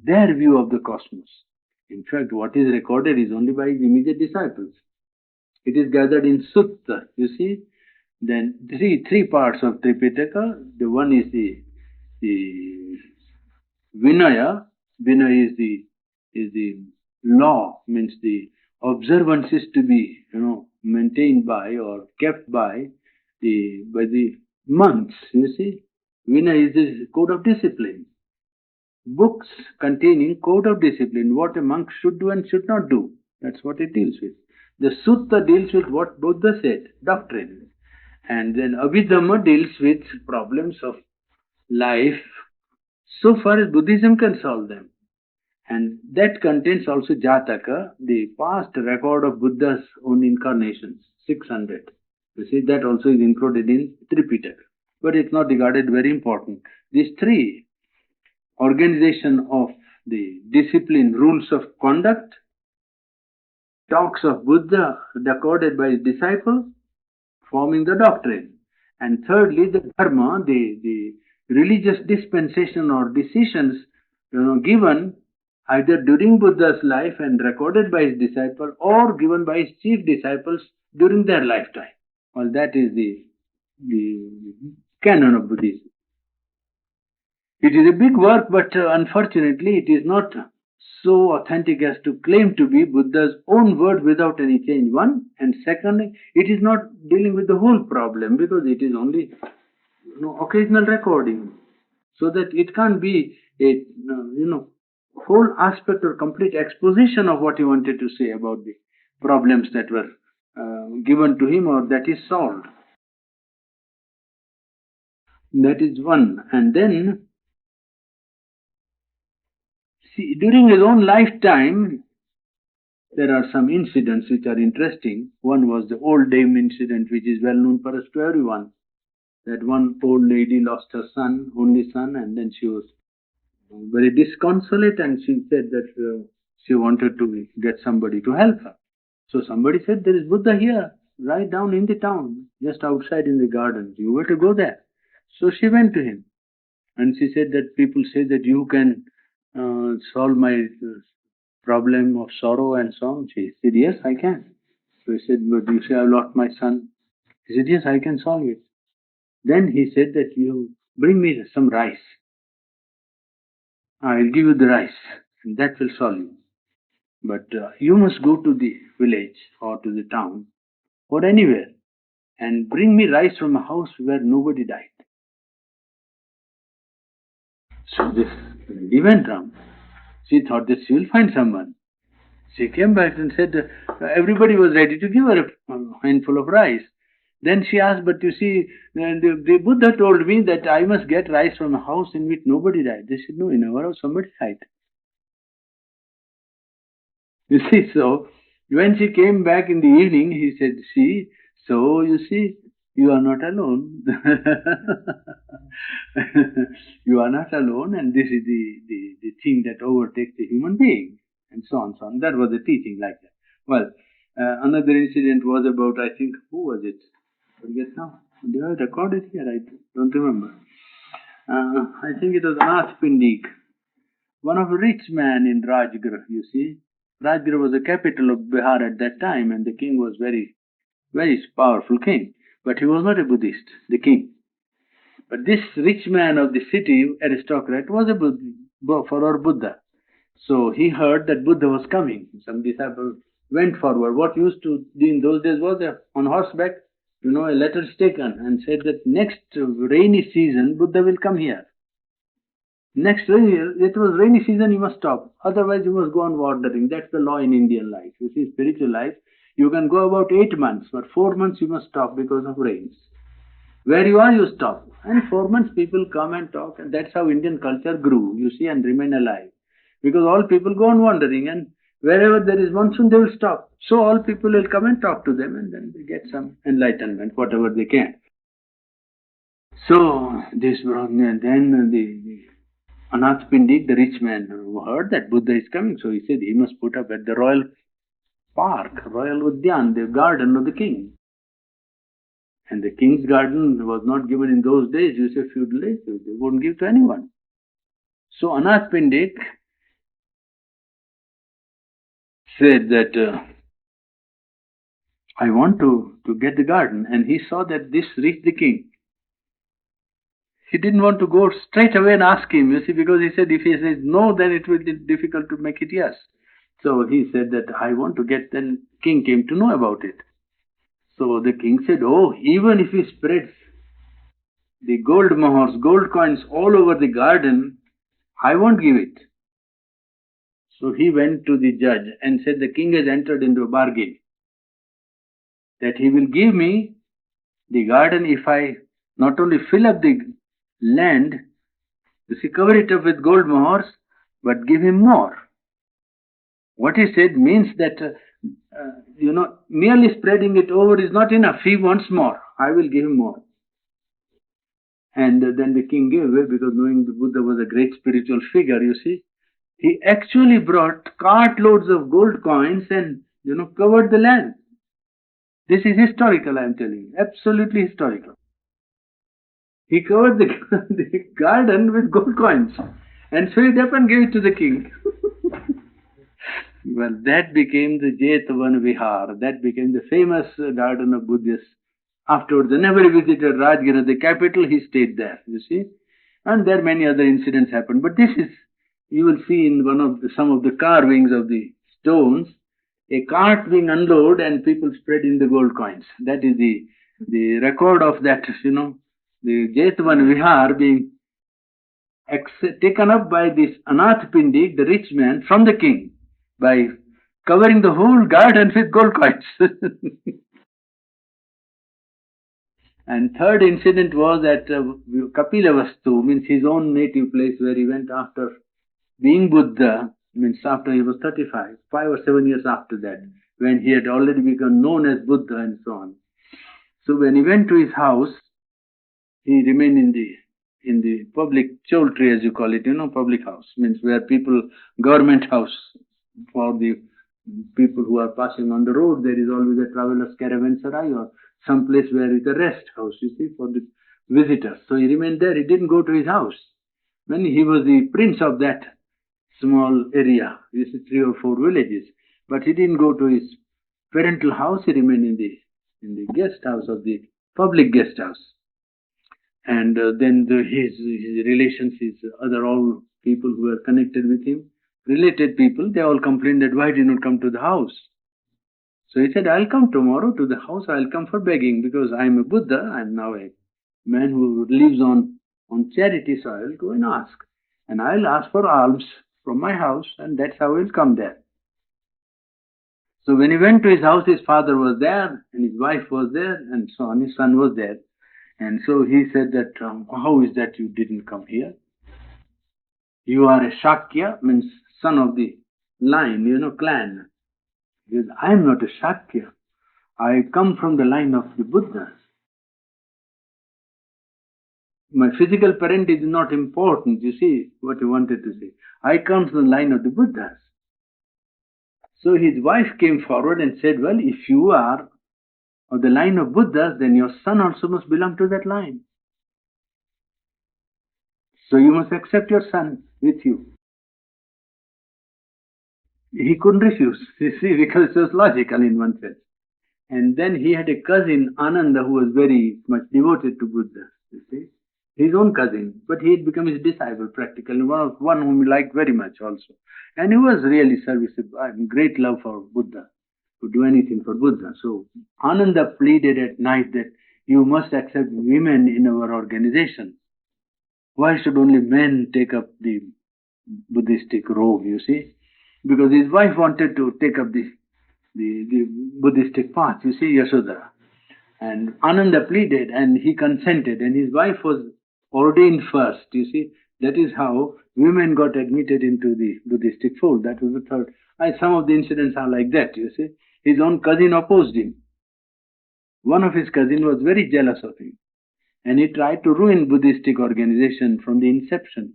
their view of the cosmos. In fact, what is recorded is only by his immediate disciples. It is gathered in Sutta, you see. Then three parts of Tripitaka. The one is the Vinaya. Vinaya is the law, means the observances to be maintained by or kept by the monks. You see, Vinaya is the code of discipline. Books containing code of discipline, what a monk should do and should not do. That's what it deals with. The Sutta deals with what Buddha said, doctrine. And then Abhidhamma deals with problems of life so far as Buddhism can solve them. And that contains also Jataka, the past record of Buddha's own incarnations, 600. You see, that also is included in Tripitaka. But it's not regarded very important. These three, organization of the discipline, rules of conduct, talks of Buddha recorded by his disciple, forming the doctrine. And thirdly, the dharma, the religious dispensation or decisions given either during Buddha's life and recorded by his disciple or given by his chief disciples during their lifetime. Well, that is the the canon of Buddhism. It is a big work, but unfortunately, it is not so authentic as to claim to be Buddha's own word without any change. One, and secondly, it is not dealing with the whole problem because it is only occasional recording, so that it can't be a whole aspect or complete exposition of what he wanted to say about the problems that were given to him or that is solved. That is one. And then, see, during his own lifetime, there are some incidents which are interesting. One was the old dame incident, which is well known for us to everyone. That one old lady lost her son, only son, and then she was very disconsolate, and she said that she wanted to get somebody to help her. So somebody said, there is Buddha here, right down in the town, just outside in the garden. You were to go there. So she went to him, and she said that people say that you can solve my problem of sorrow and so on. She said, yes, I can. So he said, but you say I've lost my son. He said, yes, I can solve it. Then he said that you bring me some rice. I'll give you the rice, and that will solve you. But you must go to the village or to the town or anywhere and bring me rice from a house where nobody died. So this lady went round. She thought that she will find someone. She came back and said everybody was ready to give her a handful of rice. Then she asked, but you see, the Buddha told me that I must get rice from a house in which nobody died. They said, no, in our house somebody died. You see, so when she came back in the evening, he said, see, so you see, you are not alone. You are not alone, and this is the thing that overtakes the human being, and so on, so on. That was the teaching like that. Well, another incident was about, I think, who was it? Forget now. Did I record it here? I don't remember. I think it was Anath Pindik, one of a rich man in Rajgarh, you see. Rajgarh was the capital of Bihar at that time, and the king was very powerful king. But he was not a Buddhist, the king. But this rich man of the city, aristocrat, was a follower of Buddha. So he heard that Buddha was coming. Some disciples went forward. What used to be in those days was on horseback, a letter is taken and said that next rainy season, Buddha will come here. Next year, it was rainy season, you must stop. Otherwise, you must go on wandering. That's the law in Indian life. You see, spiritual life, you can go about 8 months, but 4 months you must stop because of rains. Where you are, you stop. And 4 months people come and talk, and that's how Indian culture grew, you see, and remain alive. Because all people go on wandering, and wherever there is monsoon, they will stop. So all people will come and talk to them, and then they get some enlightenment, whatever they can. So this then the Anath Pindik, the rich man, heard that Buddha is coming, so he said he must put up at the royal park, royal Udyan, the garden of the king. And the king's garden was not given in those days, you say feudal, they wouldn't give to anyone. So Anath Pindik said that I want to get the garden, and he saw that this reached the king. He didn't want to go straight away and ask him, you see, because he said if he says no, then it will be difficult to make it yes. So he said that I want to get, then king came to know about it. So the king said, oh, even if he spreads the gold mohors, gold coins all over the garden, I won't give it. So he went to the judge and said the king has entered into a bargain that he will give me the garden if I not only fill up the land, you see, cover it up with gold mohors, but give him more. What he said means that, merely spreading it over is not enough. He wants more. I will give him more. And then the king gave way because knowing the Buddha was a great spiritual figure, you see. He actually brought cartloads of gold coins and, covered the land. This is historical, I am telling you. Absolutely historical. He covered the garden with gold coins and filled it up and gave it to the king. Well, that became the Jetvan Vihar. That became the famous garden of Buddhists Afterwards, whenever he visited Rajgir, the capital, he stayed there, you see. And there many other incidents happened. But this is, you will see in some of the carvings of the stones, a cart being unloaded and people spreading the gold coins. That is the record of that, the Jetvan Vihar being taken up by this Anath Pindik, the rich man, from the king, by covering the whole garden with gold coins. And third incident was at Kapilavastu, means his own native place where he went after being Buddha, means after he was 35, 5 or 7 years after that, when he had already become known as Buddha and so on. So when he went to his house, he remained in the public choultry, as you call it, public house, means where government house for the people who are passing on the road. There is always a traveler's caravanserai or some place where it's a rest house, you see, for the visitors. So he remained there. He didn't go to his house. When he was the prince of that small area, you see, 3 or 4 villages, but he didn't go to his parental house. He remained in the guest house of the public guest house. And then his relations, his other all people who were connected with him, related people, they all complained that why did you not come to the house? So he said, I'll come tomorrow to the house. I'll come for begging because I'm a Buddha. I'm now a man who lives on charity, so I'll go and ask. And I'll ask for alms from my house, and that's how I'll come there. So when he went to his house, his father was there, and his wife was there, and so on. His son was there. And so he said that, how is that you didn't come here? You are a Shakya, means son of the line, clan. He says, I am not a Shakya. I come from the line of the Buddhas. My physical parent is not important, you see what he wanted to say. I come from the line of the Buddhas. So his wife came forward and said, well, if you are of the line of Buddhas, then your son also must belong to that line. So you must accept your son with you. He couldn't refuse, you see, because it was logical in one sense. And then he had a cousin, Ananda, who was very much devoted to Buddha, you see. His own cousin, but he had become his disciple practically, one whom he liked very much also. And he was really serviceable, great love for Buddha, to do anything for Buddha. So Ananda pleaded at night that you must accept women in our organization. Why should only men take up the Buddhistic robe, you see? Because his wife wanted to take up the Buddhistic path, you see, Yashoda. And Ananda pleaded and he consented, and his wife was ordained first, you see. That is how women got admitted into the Buddhistic fold. That was the third. Some of the incidents are like that, you see. His own cousin opposed him. One of his cousins was very jealous of him, and he tried to ruin Buddhistic organization from the inception.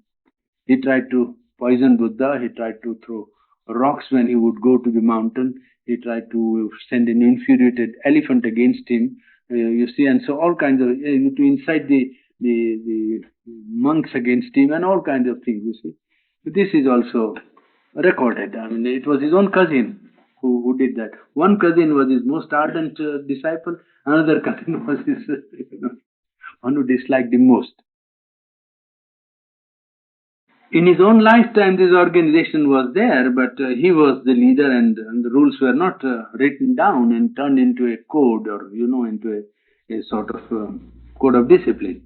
He tried to poison Buddha, he tried to throw rocks when he would go to the mountain, he tried to send an infuriated elephant against him, you see, and so all kinds of, to incite the monks against him and all kinds of things, you see. This is also recorded. I mean, it was his own cousin who did that. One cousin was his most ardent disciple, another cousin was his, one who disliked him most. In his own lifetime, this organization was there, but he was the leader, and the rules were not written down and turned into a code or, into a sort of code of discipline.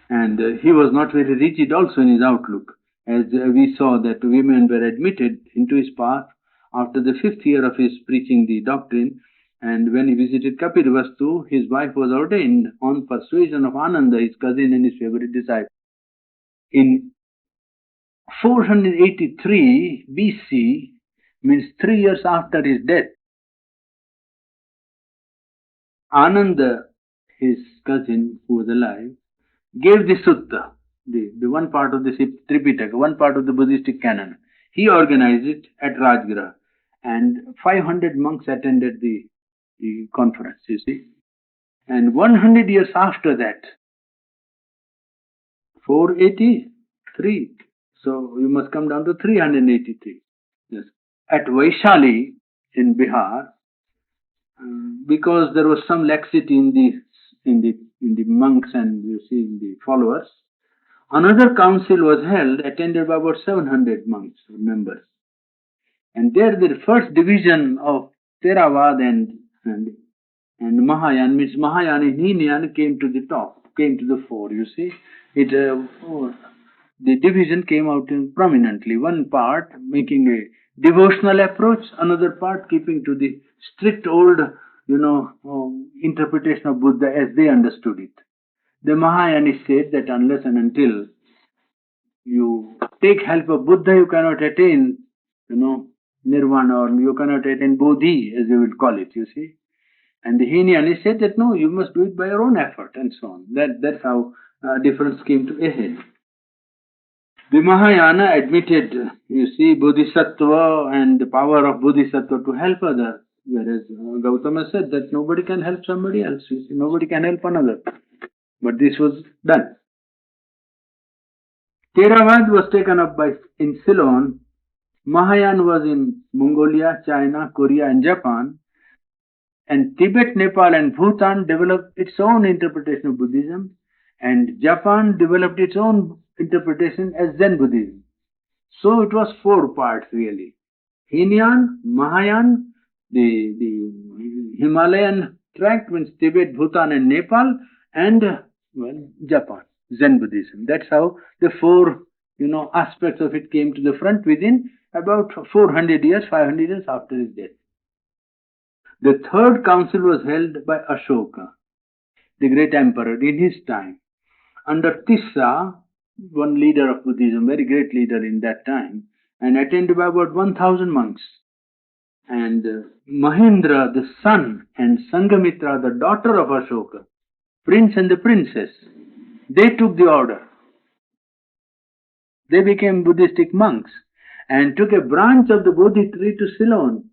And he was not very rigid also in his outlook, as we saw that women were admitted into his path after the 5th year of his preaching the doctrine. And when he visited Kapilavastu, his wife was ordained on persuasion of Ananda, his cousin and his favorite disciple. In 483 BC, means 3 years after his death, Ananda, his cousin who was alive, gave the sutta, the one part of the Tripitaka, one part of the Buddhistic canon. He organized it at Rajgriha, and 500 monks attended the conference, you see. And 100 years after that, 483, so you must come down to 383. Yes. At Vaishali in Bihar, because there was some laxity in in the monks and you see in the followers. Another council was held, attended by about 700 monks or members. And there the first division of Theravada and Mahayana, means Mahayana and Hinayana, came to the top, came to the fore. You see, the division came out prominently. One part making a devotional approach, another part keeping to the strict old, interpretation of Buddha as they understood it. The Mahayanists said that unless and until you take help of Buddha, you cannot attain, nirvana, or you cannot attain bodhi, as they would call it, you see. And the Hinayanists said that no, you must do it by your own effort, and so on. That's how difference came to a head. The Mahayana admitted, you see, Bodhisattva and the power of Bodhisattva to help others, whereas Gautama said that nobody can help somebody else, you see, nobody can help another. But this was done. Theravada was taken up in Ceylon. Mahayana was in Mongolia, China, Korea, and Japan. And Tibet, Nepal, and Bhutan developed its own interpretation of Buddhism, and Japan developed its own interpretation as Zen Buddhism. So it was 4 parts really: Hinayan, Mahayan, the Himalayan tract, means Tibet, Bhutan, and Nepal, and Japan, Zen Buddhism. That's how the 4 aspects of it came to the front within about 400 years, 500 years after his death. The third council was held by Ashoka, the great emperor, in his time. Under Tissa, one leader of Buddhism, very great leader in that time, and attended by about 1,000 monks. And Mahendra, the son, and Sangamitra, the daughter of Ashoka, prince and the princess, they took the order. They became Buddhistic monks and took a branch of the Bodhi tree to Ceylon.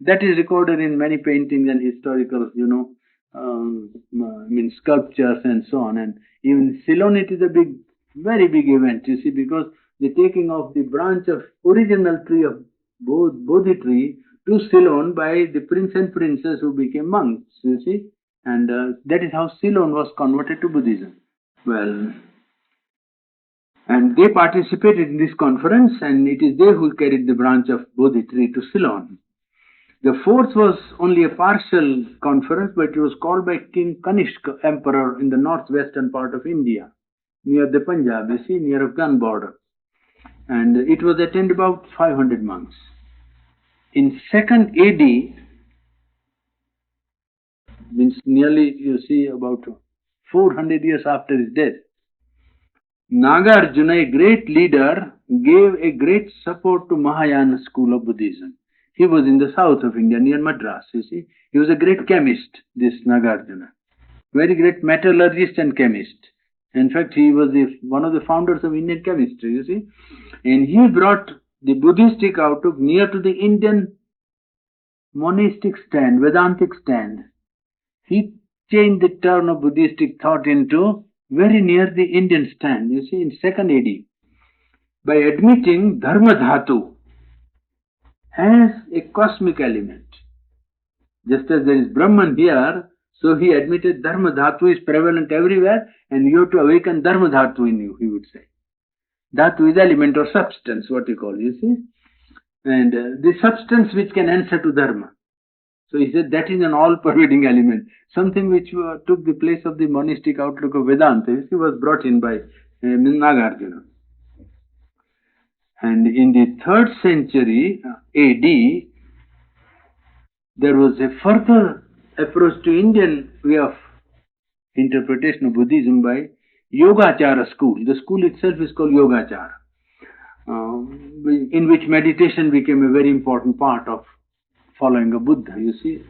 That is recorded in many paintings and historical, sculptures and so on. And even Ceylon, it is a very big event, you see, because the taking of the branch of original tree of Bodhi tree to Ceylon by the prince and princess who became monks, you see. And that is how Ceylon was converted to Buddhism. Well, and they participated in this conference, and it is they who carried the branch of Bodhi tree to Ceylon. The 4th was only a partial conference, but it was called by King Kanishka, emperor in the northwestern part of India, near the Punjab, you see, near Afghan border. And it was attended about 500 monks. In 2nd AD, means nearly, you see, about 400 years after his death, Nagarjuna, a great leader, gave a great support to Mahayana school of Buddhism. He was in the south of India, near Madras, you see. He was a great chemist, this Nagarjuna. Very great metallurgist and chemist. In fact, he was one of the founders of Indian chemistry, you see. And he brought the Buddhistic outlook near to the Indian monistic stand, Vedantic stand. He changed the turn of Buddhistic thought into very near the Indian stand, you see, in 2nd AD, by admitting Dharma Dhatu as a cosmic element. Just as there is Brahman here, so he admitted Dharma Dhatu is prevalent everywhere, and you have to awaken Dharma Dhatu in you, he would say. Dhatu is element or substance, what you call, you see. And the substance which can answer to Dharma. So he said that is an all-pervading element, something which took the place of the monistic outlook of Vedanta. You see, was brought in by Nagarjuna. And in the 3rd century AD, there was a further approach to Indian way of interpretation of Buddhism by Yogachara school. The school itself is called Yogachara, in which meditation became a very important part of following a Buddha, you see.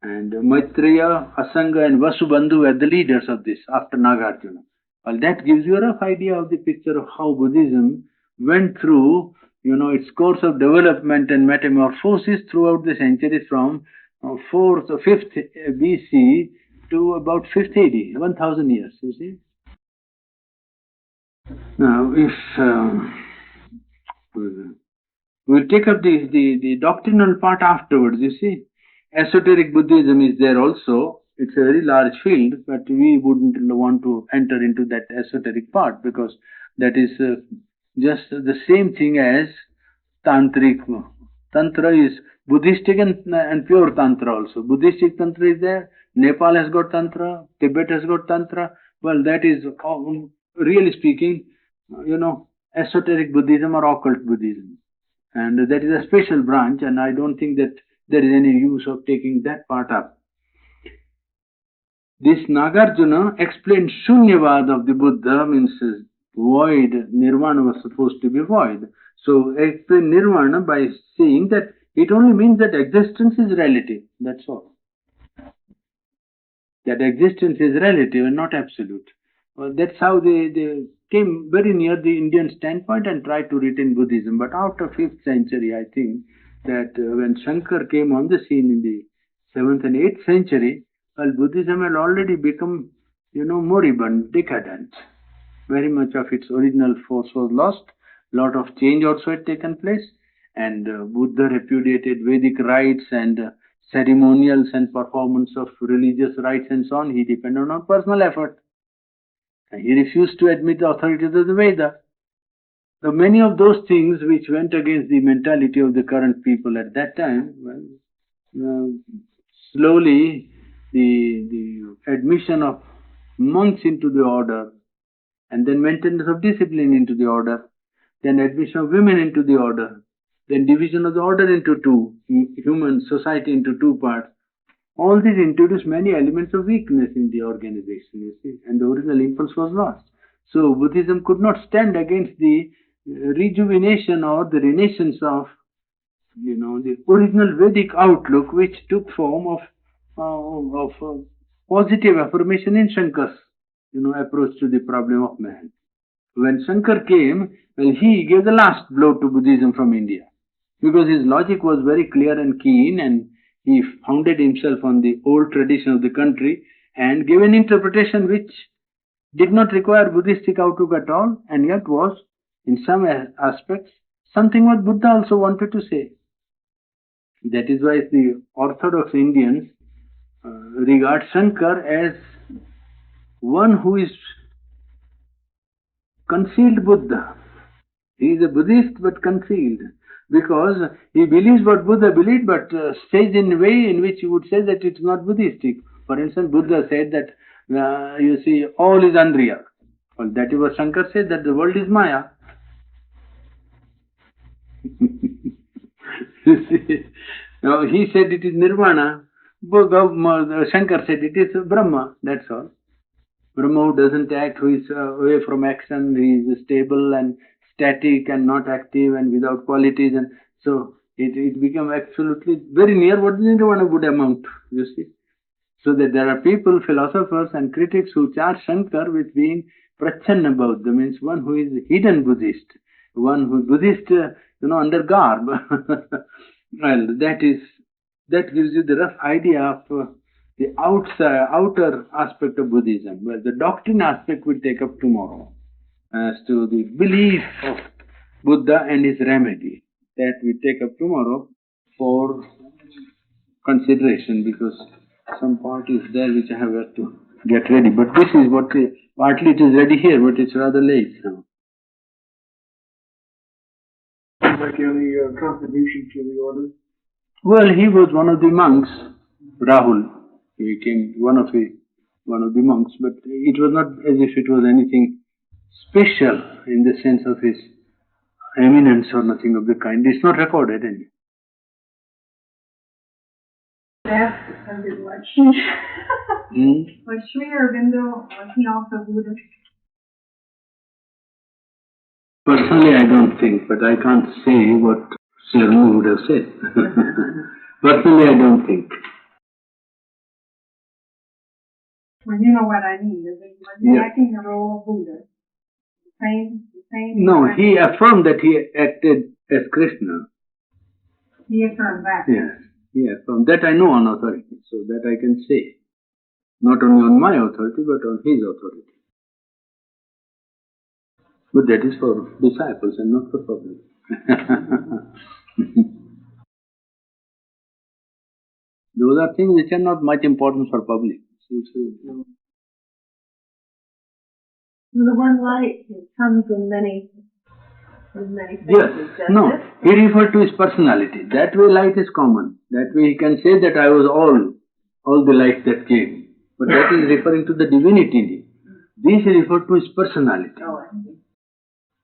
And Maitreya, Asanga, and Vasubandhu were the leaders of this after Nagarjuna. Well, that gives you a rough idea of the picture of how Buddhism went through, its course of development and metamorphosis throughout the centuries from 4th or 5th BC to about 5th AD, 1000 years, you see. Now, if we'll take up the doctrinal part afterwards, you see. Esoteric Buddhism is there also, It's a very large field, but we wouldn't want to enter into that esoteric part because that is just the same thing as tantric. Tantra is Buddhistic and pure Tantra also. Buddhistic Tantra is there, Nepal has got Tantra, Tibet has got Tantra. Well, that is, really speaking, esoteric Buddhism or occult Buddhism. And that is a special branch, and I don't think that there is any use of taking that part up. This Nagarjuna explained Shunyavad of the Buddha, means void, nirvana was supposed to be void. So explain nirvana by saying that it only means that existence is relative, that's all. That existence is relative and not absolute. That's how they came very near the Indian standpoint and tried to retain Buddhism. But after 5th century, I think that when Shankar came on the scene in the 7th and 8th century, well, Buddhism had already become, moribund, decadent. Very much of its original force was lost. Lot of change also had taken place, and Buddha repudiated Vedic rites and ceremonials and performance of religious rites and so on. He depended on personal effort. And he refused to admit the authority of the Veda. So many of those things which went against the mentality of the current people at that time, well, slowly the admission of monks into the order, and then maintenance of discipline into the order, then admission of women into the order, then division of the order into two, human society into two parts. All these introduce many elements of weakness in the organization, you see, and the original impulse was lost. So Buddhism could not stand against the rejuvenation or the renaissance of, the original Vedic outlook, which took form of positive affirmation in Shankar's, approach to the problem of man. When Shankar came, well, he gave the last blow to Buddhism from India, because his logic was very clear and keen, and he founded himself on the old tradition of the country and gave an interpretation which did not require Buddhistic outlook at all, and yet was, in some aspects, something what Buddha also wanted to say. That is why the Orthodox Indians regard Shankar as one who is concealed Buddha. He is a Buddhist but concealed, because he believes what Buddha believed, but says in a way in which you would say that it's not Buddhistic. For instance, Buddha said that, you see, all is unreal. Well, that is what Shankar said, that the world is Maya. You see, now, he said it is Nirvana. Shankar said it is Brahma, that's all. Brahma who doesn't act, who is away from action, he is stable and static and not active and without qualities, and so it became absolutely very near what Nirvana would amount to, you see. So that there are people, philosophers and critics who charge Shankar with being Prachanna Buddha, means one who is hidden Buddhist, one who is Buddhist, under garb. Well, that gives you the rough idea of the outer aspect of Buddhism. Well, the doctrine aspect we'll take up tomorrow, as to the belief of Buddha and his remedy. That we take up tomorrow for consideration, because some part is there which I have to get ready. But this is what, partly it is ready here, but it's rather late now. Make any contribution to the order? Well, he was one of the monks, Rahul. He became one of the monks, but it was not as if it was anything special in the sense of his eminence or nothing of the kind. It's not recorded anyway. That's because it was Sri. Was Sri Aurobindo, was he also Buddhist? Personally, I don't think, but I can't say what Sri would have said. Personally, I don't think. Well, you know what I mean. Was he acting the role of Buddha? The same. No, he affirmed that he acted as Krishna. He affirmed that. Yes, he affirmed. That I know on authority, so that I can say. Not only on my authority, but on his authority. But that is for disciples and not for public. Those are things which are not much important for public. The one light comes in many Yes, faces, no, doesn't it? he referred to his personality. That way light is common. That way he can say that I was all the light that came. But that is referring to the divinity. This he referred to his personality. Oh, I see.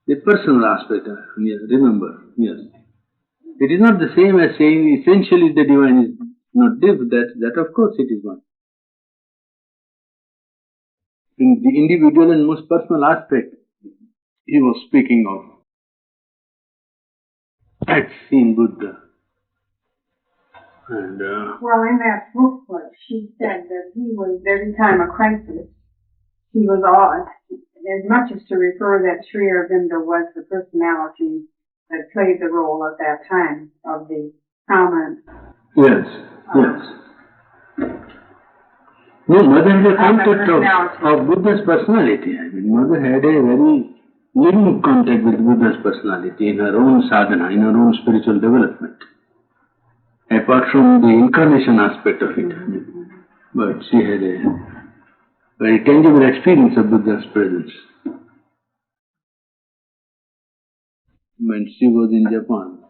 The personal aspect, yes, remember, yes. It is not the same as saying essentially the divine is not this, that of course it is one. In the individual and most personal aspect he was speaking of. I'd seen Buddha. And Well, in that booklet, she said that he was, every time a crisis, he was awed, as much as to refer that Sri Aurobindo was the personality that played the role at that time of the prominent. yes, yes. No, Mother had a contact of Buddha's personality. I mean, Mother had a very living contact with Buddha's personality in her own sadhana, in her own spiritual development. Apart from the incarnation aspect of it. But she had a very tangible experience of Buddha's presence when she was in Japan.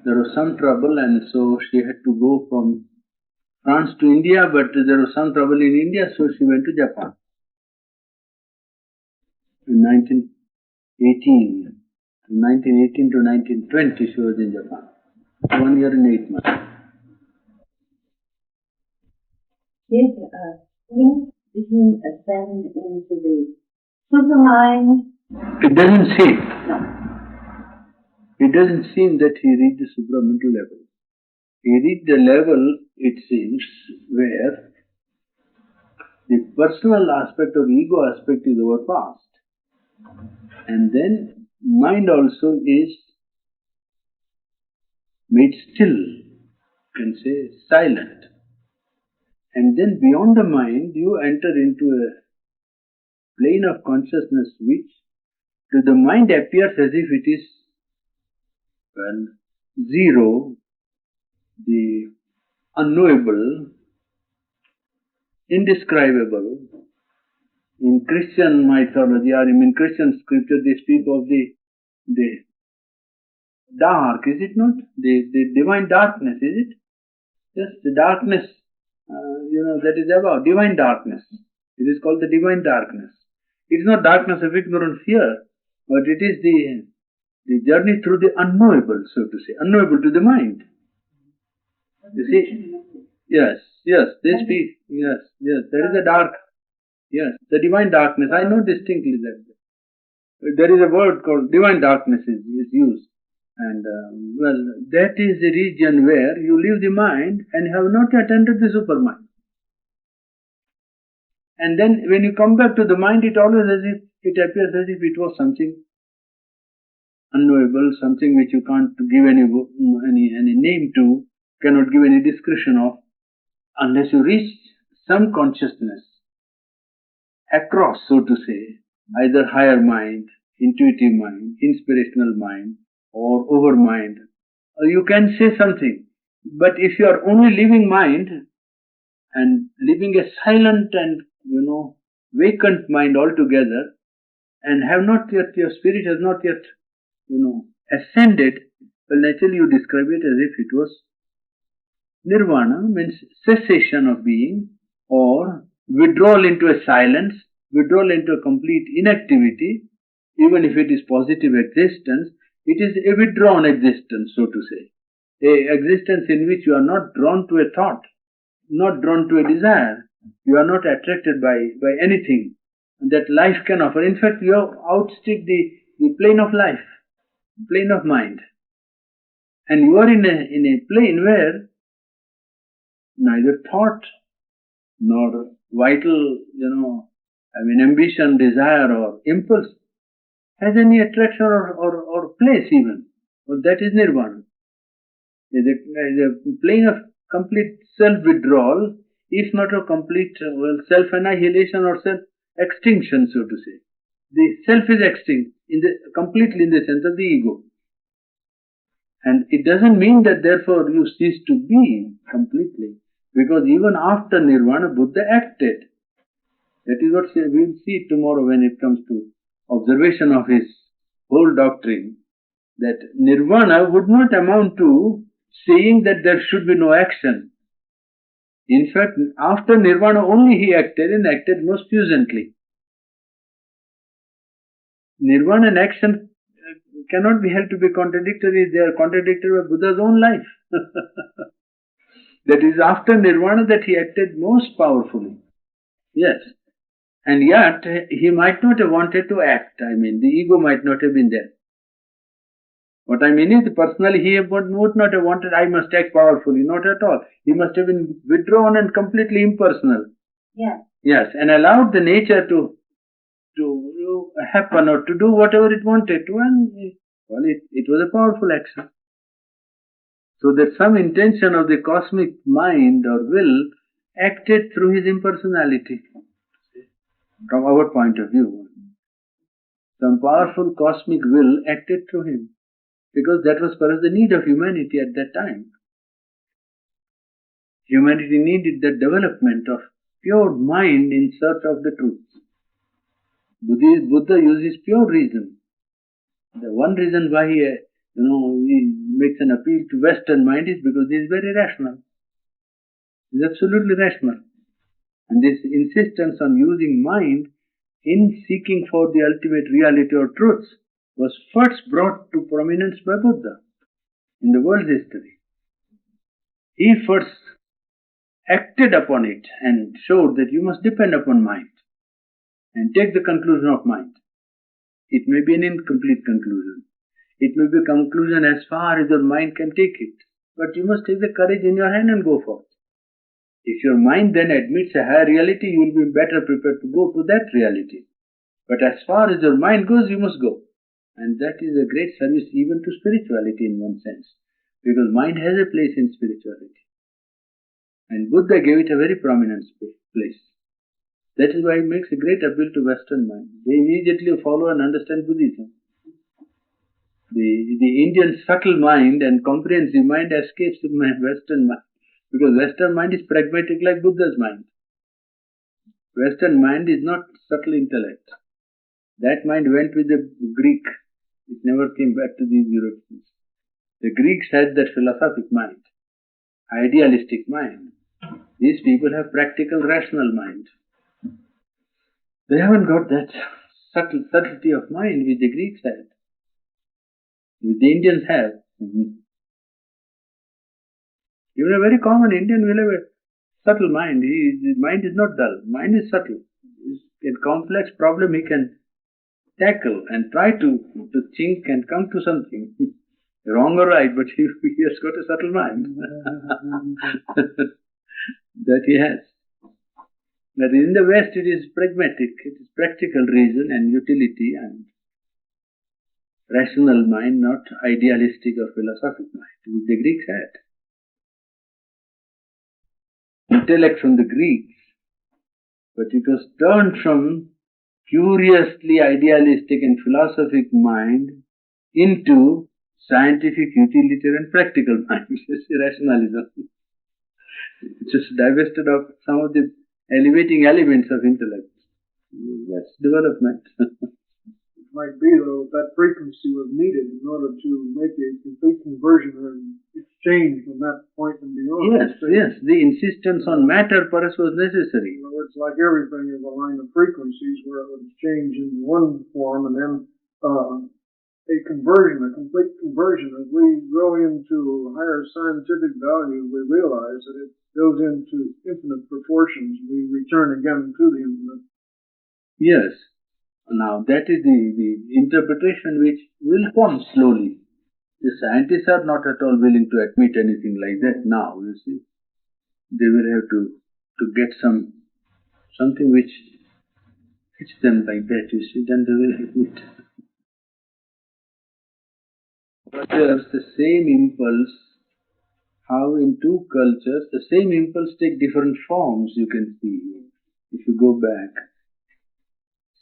There was some trouble, and so she had to go from France to India, but there was some trouble in India, so she went to Japan. In 1918 to 1920, she was in Japan. 1 year and 8 months. Did he ascend into the supermind? It doesn't seem. No. It doesn't seem that he reached the supramental level. He reached the level, it seems, where the personal aspect or ego aspect is overpassed. And then mind also is made still, you can say silent. And then beyond the mind, you enter into a plane of consciousness which to the mind appears as if it is, well, zero, the unknowable, indescribable. In Christian mythology or in Christian scripture, they speak of the dark, is it not? The divine darkness, is it? Yes, the darkness, that is above, divine darkness. It is called the divine darkness. It is not darkness of ignorance here, but it is the journey through the unknowable, so to say, unknowable to the mind. You see? Yes, they speak, yes, there is a dark, yes, the divine darkness. I know distinctly that there is a word called divine darkness is used. And, that is the region where you leave the mind and have not yet entered the supermind. And then when you come back to the mind, it always it appears as if it was something unknowable, something which you can't give any name to, cannot give any description of, unless you reach some consciousness across, so to say, either higher mind, intuitive mind, inspirational mind, or over mind. You can say something, but if you are only living mind and living a silent and vacant mind altogether, and have not yet, your spirit has not yet ascended, well, naturally you describe it as if it was nirvana, means cessation of being, or withdrawal into a silence, withdrawal into a complete inactivity. Even if it is positive existence, it is a withdrawn existence, so to say. A existence in which you are not drawn to a thought, not drawn to a desire. You are not attracted by anything that life can offer. In fact, you have outstripped the plane of life, plane of mind. And you are in a plane where neither thought nor vital, ambition, desire or impulse has any attraction or place even. Well, that is nirvana. The plane of complete self-withdrawal, if not a complete self-annihilation or self-extinction, so to say. The self is extinct completely in the sense of the ego. And it doesn't mean that therefore you cease to be completely. Because even after Nirvana, Buddha acted. That is what we'll see tomorrow when it comes to observation of his whole doctrine. That Nirvana would not amount to saying that there should be no action. In fact, after Nirvana only he acted, and acted most puissantly. Nirvana and action cannot be held to be contradictory. They are contradictory by Buddha's own life. That is after Nirvana that he acted most powerfully. Yes. And yet, he might not have wanted to act. I mean, the ego might not have been there. What I mean is, personally, he would not have wanted, I must act powerfully. Not at all. He must have been withdrawn and completely impersonal. Yes. Yes, and allowed the nature to happen or to do whatever it wanted to, and well, it was a powerful action. So that some intention of the cosmic mind or will acted through his impersonality. From our point of view, some powerful cosmic will acted through him, because that was perhaps the need of humanity at that time. Humanity needed the development of pure mind in search of the truth. Buddha uses pure reason. The one reason why he makes an appeal to Western mind is because he is very rational. He is absolutely rational. And this insistence on using mind in seeking for the ultimate reality or truth was first brought to prominence by Buddha in the world's history. He first acted upon it and showed that you must depend upon mind and take the conclusion of mind. It may be an incomplete conclusion. It may be a conclusion as far as your mind can take it. But you must take the courage in your hand and go forth. If your mind then admits a higher reality, you will be better prepared to go to that reality. But as far as your mind goes, you must go. And that is a great service even to spirituality in one sense. Because mind has a place in spirituality. And Buddha gave it a very prominent place. That is why he makes a great appeal to Western mind. They immediately follow and understand Buddhism. The Indian subtle mind and comprehensive mind escapes the Western mind. Because Western mind is pragmatic like Buddha's mind. Western mind is not subtle intellect. That mind went with the Greek. It never came back to these Europeans. The Greeks had that philosophic mind, idealistic mind. These people have practical, rational mind. They haven't got that subtlety of mind which the Greeks had, which the Indians have. Even a very common Indian will have a subtle mind. His mind is not dull. Mind is subtle. A complex problem he can tackle and try to think and come to something. Wrong or right, but he has got a subtle mind. That he has. But in the West it is pragmatic. It is practical reason and utility and rational mind, not idealistic or philosophic mind, which the Greeks had. Intellect from the Greeks, but it was turned from curiously idealistic and philosophic mind into scientific, utilitarian, practical mind, which is rationalism. It is divested of some of the elevating elements of intellect. That's development. It might be, though, that frequency was needed in order to make a complete conversion or exchange from that point and beyond. Yes. The insistence on matter perhaps was necessary. In other words, like everything is a line of frequencies where it would change in one form and then a conversion, a complete conversion. As we grow into higher scientific value, we realize that it goes into infinite proportions. We return again to the infinite. Yes. Now that is the interpretation which will come slowly. The scientists are not at all willing to admit anything like that now, you see. They will have to get something which hits them like that, you see, then they will admit. But there's the same impulse, how in two cultures, the same impulse take different forms, you can see, if you go back.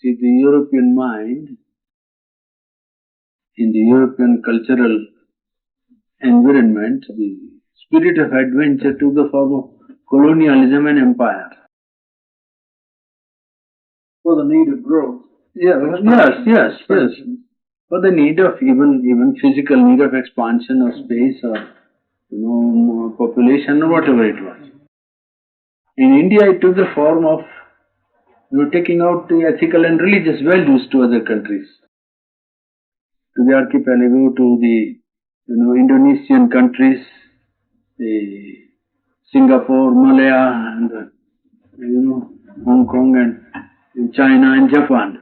See, the European mind, in the European cultural environment, the spirit of adventure took the form of colonialism and empire. For the need of growth. Yeah, yes. For the need of even physical need of expansion of space or population or whatever it was. In India, it took the form of taking out the ethical and religious values to other countries, to the archipelago, to the Indonesian countries, the Singapore, Malaya, and Hong Kong, and China and Japan.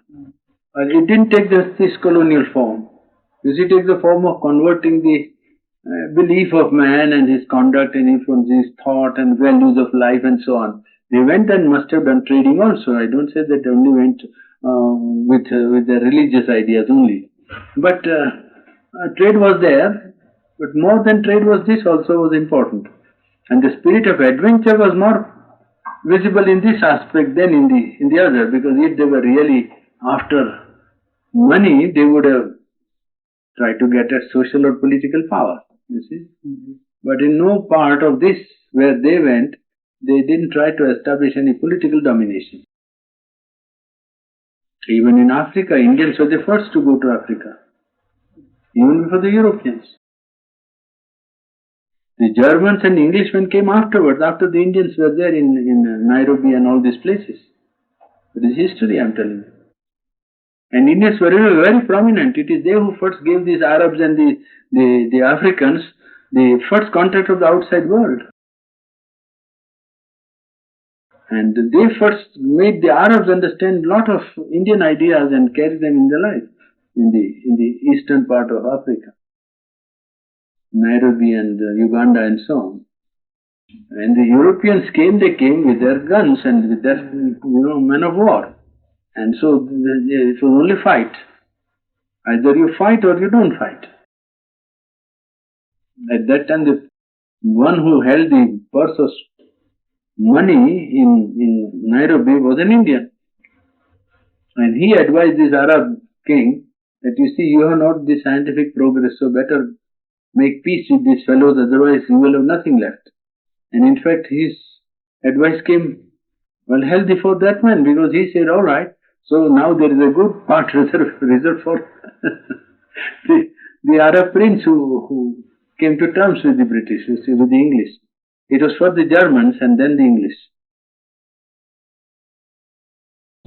It didn't take this colonial form. It takes the form of converting the belief of man and his conduct and influence, his thought and values of life and so on. They went and must have done trading also. I don't say that they only went with the religious ideas only. But trade was there, but more than trade was this also was important. And the spirit of adventure was more visible in this aspect than in the other, because if they were really after money, they would have tried to get at social or political power, you see. Mm-hmm. But in no part of this where they went, they didn't try to establish any political domination. Even in Africa, Indians were the first to go to Africa, even before the Europeans. The Germans and Englishmen came afterwards, after the Indians were there in Nairobi and all these places. It is history, I am telling you. And Indians were very prominent. It is they who first gave these Arabs and the Africans the first contact of the outside world. And they first made the Arabs understand a lot of Indian ideas and carry them in their life in the eastern part of Africa, Nairobi and Uganda and so on. When the Europeans came, they came with their guns and with their men of war. And so it was only fight. Either you fight or you don't fight. At that time, the one who held the purse of money in Nairobi was an Indian. And he advised this Arab king that, you see, you have not the scientific progress, so better make peace with these fellows, otherwise you will have nothing left. And in fact, his advice came well healthy for that man, because he said, all right, so now there is a good part reserved for the Arab prince who came to terms with the British, with the English. It was for the Germans and then the English.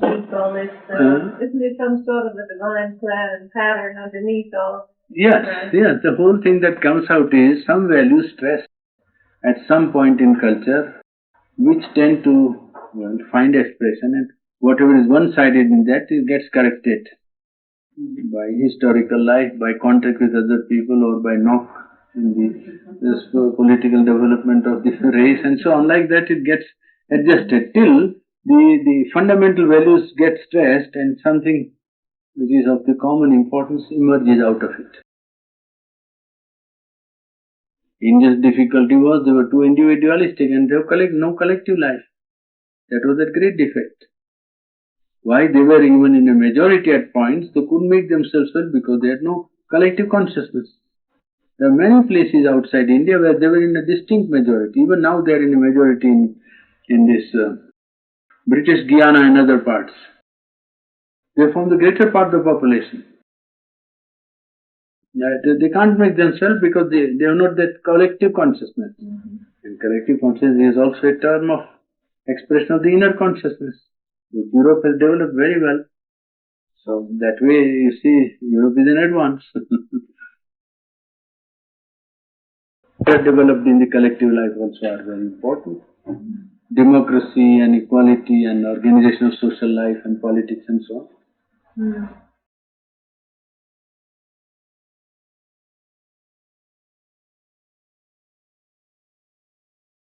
Isn't it some sort of a divine plan and pattern underneath all? Yes, the whole thing that comes out is some values stressed at some point in culture, which tend to find expression, and whatever is one-sided in that, it gets corrected by historical life, by contact with other people, or by knock in the political development of the race, and so on. Like that, it gets adjusted till the fundamental values get stressed and something which is of the common importance emerges out of it. India's difficulty was they were too individualistic and they have no collective life. That was a great defect. Why they were even in a majority at points, they couldn't make themselves well because they had no collective consciousness. There are many places outside India where they were in a distinct majority. Even now they are in a majority in this British Guiana and other parts. They form the greater part of the population. They can't make themselves because they have not that collective consciousness. Mm-hmm. And collective consciousness is also a term of expression of the inner consciousness, which Europe has developed very well. So that way, you see, Europe is in advance. What are developed in the collective life also are very important. Democracy and equality and organization of social life and politics and so on.